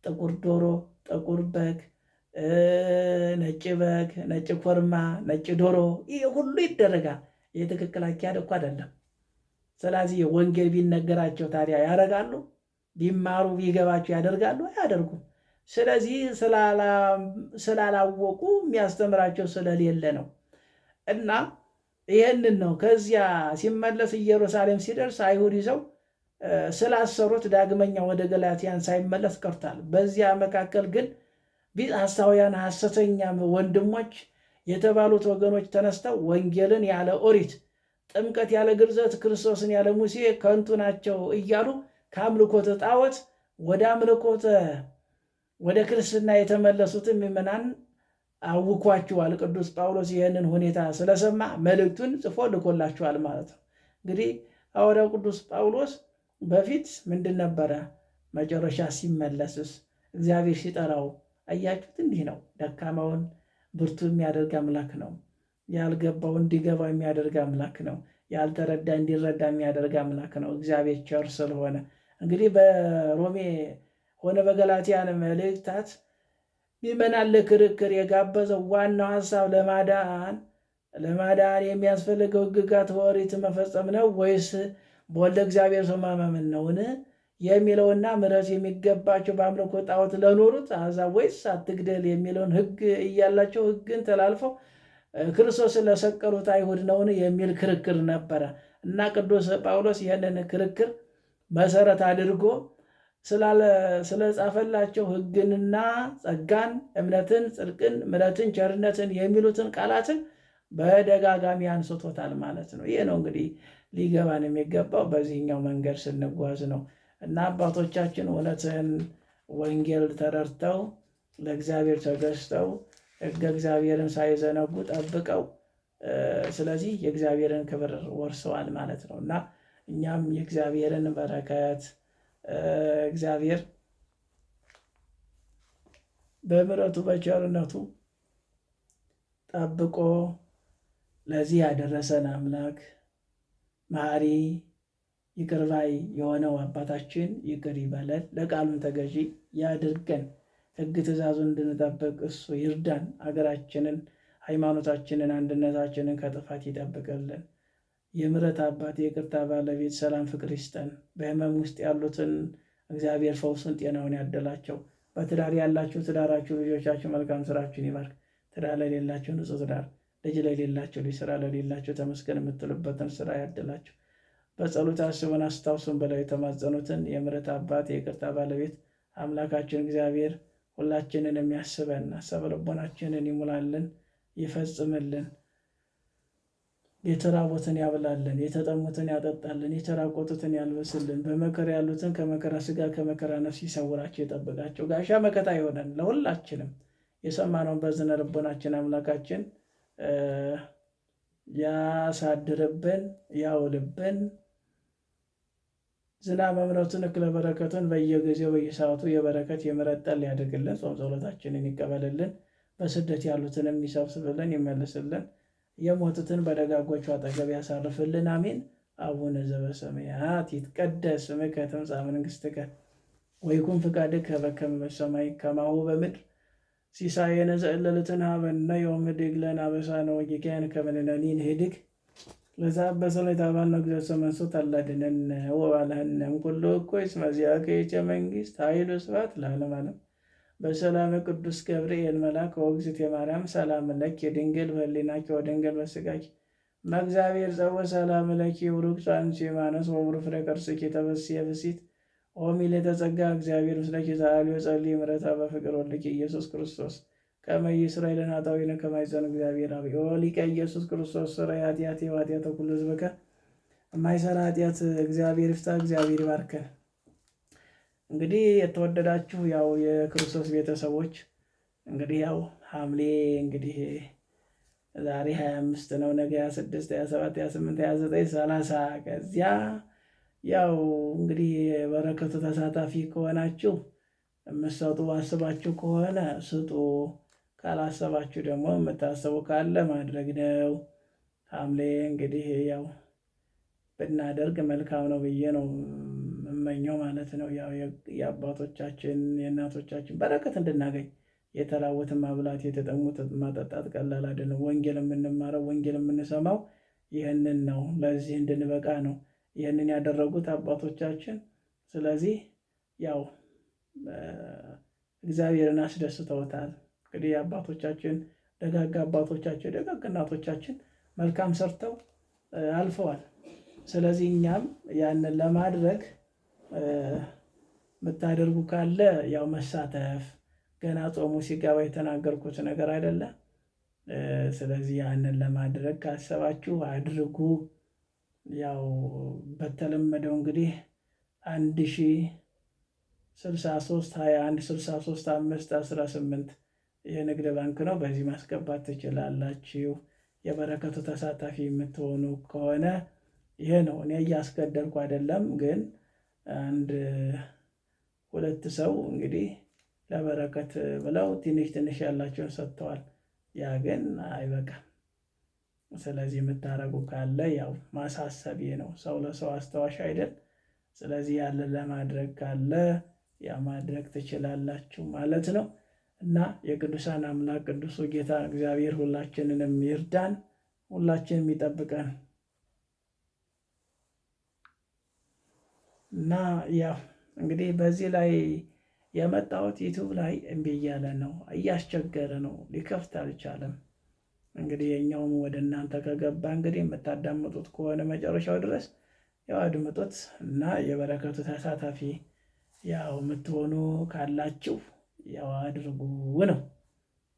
ጥቁር ዶሮ፣ ጥቁር በግ፣ ነጭ በግ፣ ነጭ ኮርማ፣ ነጭ ዶሮ ይህ ሁሉ ይደረጋል። ይህ ትክክል አካሄድ እኮ አይደለም። ስለዚህ ወንጌል ቢነገራቸው ታዲያ ያደርጋሉ? ቢማሩ ቢገባቸው ያደርጋሉ? አያደርጉም። ስለዚህ ስላላወቁ የሚያስተምራቸው ስለሌለ ነው። እና ይህንን ነው ከዚያ ሲመለስ ኢየሩሳሌም ሲደርስ አይሁድ ይዘው ስላሰሩት ዳግመኛ ወደ ገላትያን ሳይመለስ ቀርቷል። በዚያ መካከል ግን ሐሳውያን ሐሰተኛ ወንድሞች የተባሉት ወገኖች ተነስተው ወንጌልን ያለ ኦሪት፣ ጥምቀት ያለ ግርዘት፣ ክርስቶስን ያለ ሙሴ ከንቱ ናቸው እያሉ ከአምልኮተ ጣዖት ወደ ክርስትና የተመለሱትን ምዕመናን አውኳቸዋል። ቅዱስ ጳውሎስ ይህንን ሁኔታ ስለሰማ መልእክቱን ጽፎ ልኮላቸዋል ማለት ነው። እንግዲህ ሐዋርያው ቅዱስ ጳውሎስ በፊት ምንድን ነበረ? መጨረሻ ሲመለስስ እግዚአብሔር ሲጠራው አያችሁት? እንዲህ ነው። ደካማውን ብርቱ የሚያደርግ አምላክ ነው። ያልገባው እንዲገባው የሚያደርግ አምላክ ነው። ያልተረዳ እንዲረዳ የሚያደርግ አምላክ ነው። እግዚአብሔር ቸር ስለሆነ እንግዲህ በሮሜ ሆነ በገላትያን መልእክታት ምዕመናን ለክርክር የጋበዘው ዋናው ሐሳብ ለማዳን የሚያስፈልገው ሕግጋት ኦሪት መፈጸም ነው ወይስ በወልደ እግዚአብሔር ሰው ማመን ነውን የሚለውና ምሕረት የሚገባቸው በአምልኮ ጣዖት ለኖሩት አሕዛብ ወይስ አትግደል የሚለውን ሕግ እያላቸው ሕግን ተላልፈው ክርስቶስን ለሰቀሉት አይሁድ ነውን የሚል ክርክር ነበረ እና ቅዱስ ጳውሎስ ይህንን ክርክር መሰረት አድርጎ ስለጻፈላቸው ሕግንና ጸጋን፣ እምነትን፣ ጽድቅን፣ ምሕረትን፣ ቸርነትን የሚሉትን ቃላትን በደጋጋሚ አንስቶታል ማለት ነው። ይህ ነው እንግዲህ ሊገባን የሚገባው በዚህኛው መንገድ ስንጓዝ ነው እና አባቶቻችን እውነትን ወንጌል ተረድተው ለእግዚአብሔር ተገዝተው ሕገ እግዚአብሔርን ሳይዘነጉ ጠብቀው ስለዚህ የእግዚአብሔርን ክብር ወርሰዋል ማለት ነው እና እኛም የእግዚአብሔርን በረከት እግዚአብሔር በምሕረቱ በቸርነቱ ጠብቆ ለዚህ ያደረሰን አምላክ መሐሪ ይቅር ባይ የሆነው አባታችን ይቅር ይበለን፣ ለቃሉን ተገዢ ያድርገን፣ ሕግ ትእዛዙን እንድንጠብቅ እሱ ይርዳን፣ አገራችንን፣ ሃይማኖታችንን፣ አንድነታችንን ከጥፋት ይጠብቅልን። የምሕረት አባት የይቅርታ ባለቤት ሰላም ፍቅር ይስጠን። በሕመም ውስጥ ያሉትን እግዚአብሔር ፈውሱን ጤናውን ያደላቸው። በትዳር ያላችሁ ትዳራችሁ፣ ልጆቻችሁ መልካም ስራችሁን ይባርክ። ትዳር ለሌላችሁ ንጹሕ ትዳር፣ ልጅ ለሌላችሁ ልጅ፣ ስራ ለሌላችሁ ተመስገን የምትሉበትን ስራ ያደላችሁ። በጸሎት አስቡን አስታውሱን ብለው የተማጸኑትን የምሕረት አባት የይቅርታ ባለቤት አምላካችን እግዚአብሔር ሁላችንን የሚያስበን ሐሳበ ልቦናችንን ይሙላልን፣ ይፈጽምልን። የተራቡትን ያብላልን፣ የተጠሙትን ያጠጣልን፣ የተራቆቱትን ያልብስልን፣ በመከራ ያሉትን ከመከራ ስጋ ከመከራ ነፍስ ይሰውራቸው፣ ይጠብቃቸው። ጋሻ መከታ ይሆነን ለሁላችንም። የሰማነውን በዝነ ልቦናችን አምላካችን ያሳድርብን፣ ያውልብን። ዝናብ እምነቱን እክለ በረከቱን በየጊዜው በየሰዓቱ የበረከት የምሕረት ጠል ያድርግልን። ጾም ጸሎታችንን ይቀበልልን። በስደት ያሉትንም ይሰብስብልን፣ ይመልስልን። የሞቱትን በደጋጎቹ አጠገብ ያሳርፍልን። አሜን። አቡነ ዘበሰማያት ይትቀደስ ስምከ ትምጻእ መንግሥትከ ወይኩን ፈቃድከ በከመ በሰማይ ከማሁ በምድር ሲሳየነ ዘእለልትነ ሀበነ ዮም ህድግ ለነ አበሳነ ወጌጋየነ ከመ ንሕነኒ ንህድግ ለዘአበሰ ለታባነ እግዚኦ መንሱት አላድነነ ወባልሐነ እምኩሉ እኩይ እስመ ዚአከ ይእቲ መንግሥት ኃይል ወስብሐት ለዓለመ ዓለም። በሰላም ቅዱስ ገብርኤል መልአክ ወእግዝእትየ ማርያም ሰላም ለኪ ድንግል በሕሊናኪ ወድንግል በሥጋኪ እምእግዚአብሔር ጸወ ሰላም ለኪ ቡሩክ አንቺ እማነስ ወቡሩክ ፍሬ ከርሥኪ ተፈሥሒ ፍሥሕት ኦ ምልዕተ ጸጋ እግዚአብሔር ምስለኪ ዘአልዮ ጸልዪ ምሕረተ በፍቅር ወልድኪ ኢየሱስ ክርስቶስ ከመ ይሥረይ ለነ ኃጣውኢነ ከመ ይሕፀን እግዚአብሔር አብ ኦ ሊቀ ኢየሱስ ክርስቶስ ሥረይ ኃጢአቴ ወኃጢአተ ኩሉ ሕዝብከ የማይሠራ ኃጢአት እግዚአብሔር ይፍታ። እግዚአብሔር ይባርከን። እንግዲህ የተወደዳችሁ ያው የክርስቶስ ቤተሰቦች እንግዲህ ያው ሐምሌ እንግዲህ ዛሬ 25 ነው፣ ነገ 26፣ 27፣ 28፣ 29፣ 30 ከዚያ ያው እንግዲህ በረከቱ ተሳታፊ ከሆናችሁ የምትሰጡ አስባችሁ ከሆነ ስጡ፣ ካላሰባችሁ ደግሞ የምታስቡ ካለ ማድረግ ነው። ሐምሌ እንግዲህ ያው ብናደርግ መልካም ነው ብዬ ነው የምመኘው ማለት ነው። ያው የአባቶቻችን የእናቶቻችን በረከት እንድናገኝ የተራቡትን ማብላት፣ የተጠሙትን ማጠጣት ቀላል አይደለም። ወንጌል የምንማረው ወንጌል የምንሰማው ይህንን ነው። ለዚህ እንድንበቃ ነው ይህንን ያደረጉት አባቶቻችን። ስለዚህ ያው እግዚአብሔርን አስደስተውታል። እንግዲህ አባቶቻችን ደጋግ አባቶቻችን ደጋግ እናቶቻችን መልካም ሰርተው አልፈዋል። ስለዚህ እኛም ያንን ለማድረግ የምታደርጉ ካለ ያው መሳተፍ ገና ጾሙ ሲገባ የተናገርኩት ነገር አይደለ። ስለዚህ ያንን ለማድረግ ካሰባችሁ አድርጉ። ያው በተለመደው እንግዲህ 10632163 የንግድ ባንክ ነው። በዚህ ማስገባት ትችላላችሁ። የበረከቱ ተሳታፊ የምትሆኑ ከሆነ ይሄ ነው። እኔ እያስገደልኩ አይደለም፣ ግን አንድ ሁለት ሰው እንግዲህ ለበረከት ብለው ትንሽ ትንሽ ያላቸውን ሰጥተዋል። ያ ግን አይበቃም። ስለዚህ የምታረጉ ካለ ያው ማሳሰቢያ ነው። ሰው ለሰው አስታዋሽ አይደል? ስለዚህ ያለን ለማድረግ ካለ ያ ማድረግ ትችላላችሁ ማለት ነው። እና የቅዱሳን አምላክ ቅዱሱ ጌታ እግዚአብሔር ሁላችንንም ይርዳን፣ ሁላችንም ይጠብቀን። እና ያው እንግዲህ በዚህ ላይ የመጣሁት ዩቱብ ላይ እምቢ እያለ ነው፣ እያስቸገረ ነው፣ ሊከፍት አልቻለም። እንግዲህ የኛውም ወደ እናንተ ከገባ እንግዲህ የምታዳምጡት ከሆነ መጨረሻው ድረስ ያው አድምጡት እና የበረከቱ ተሳታፊ ያው የምትሆኑ ካላችሁ ያው አድርጉ ነው።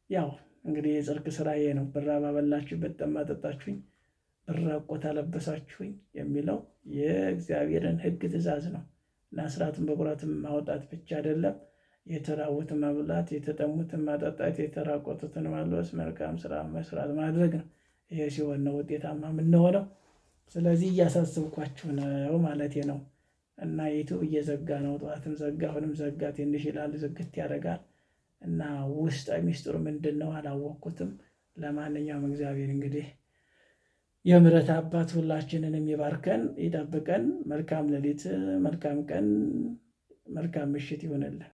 ያው እንግዲህ የጽድቅ ስራዬ ነው። ብራብ አበላችሁ፣ ብጠማ አጠጣችሁኝ፣ ብራቆት አለበሳችሁኝ የሚለው የእግዚአብሔርን ሕግ ትእዛዝ ነው እና አስራትን በኩራትን ማውጣት ብቻ አይደለም፣ የተራቡትን ማብላት፣ የተጠሙትን ማጠጣት፣ የተራቆቱትን ማልበስ፣ መልካም ስራ መስራት ማድረግ ነው። ይሄ ሲሆን ነው ውጤታማ የምንሆነው። ስለዚህ እያሳስብኳችሁ ነው ማለቴ ነው። እና ዩቱብ እየዘጋ ነው። ጠዋትም ዘጋ፣ አሁንም ዘጋ። ትንሽ ይላል፣ ዝግት ያደርጋል። እና ውስጠ ሚስጥሩ ምንድን ነው አላወቅኩትም። ለማንኛውም እግዚአብሔር እንግዲህ የምሕረት አባት ሁላችንንም ይባርከን፣ ይጠብቀን። መልካም ሌሊት፣ መልካም ቀን፣ መልካም ምሽት ይሆንልን።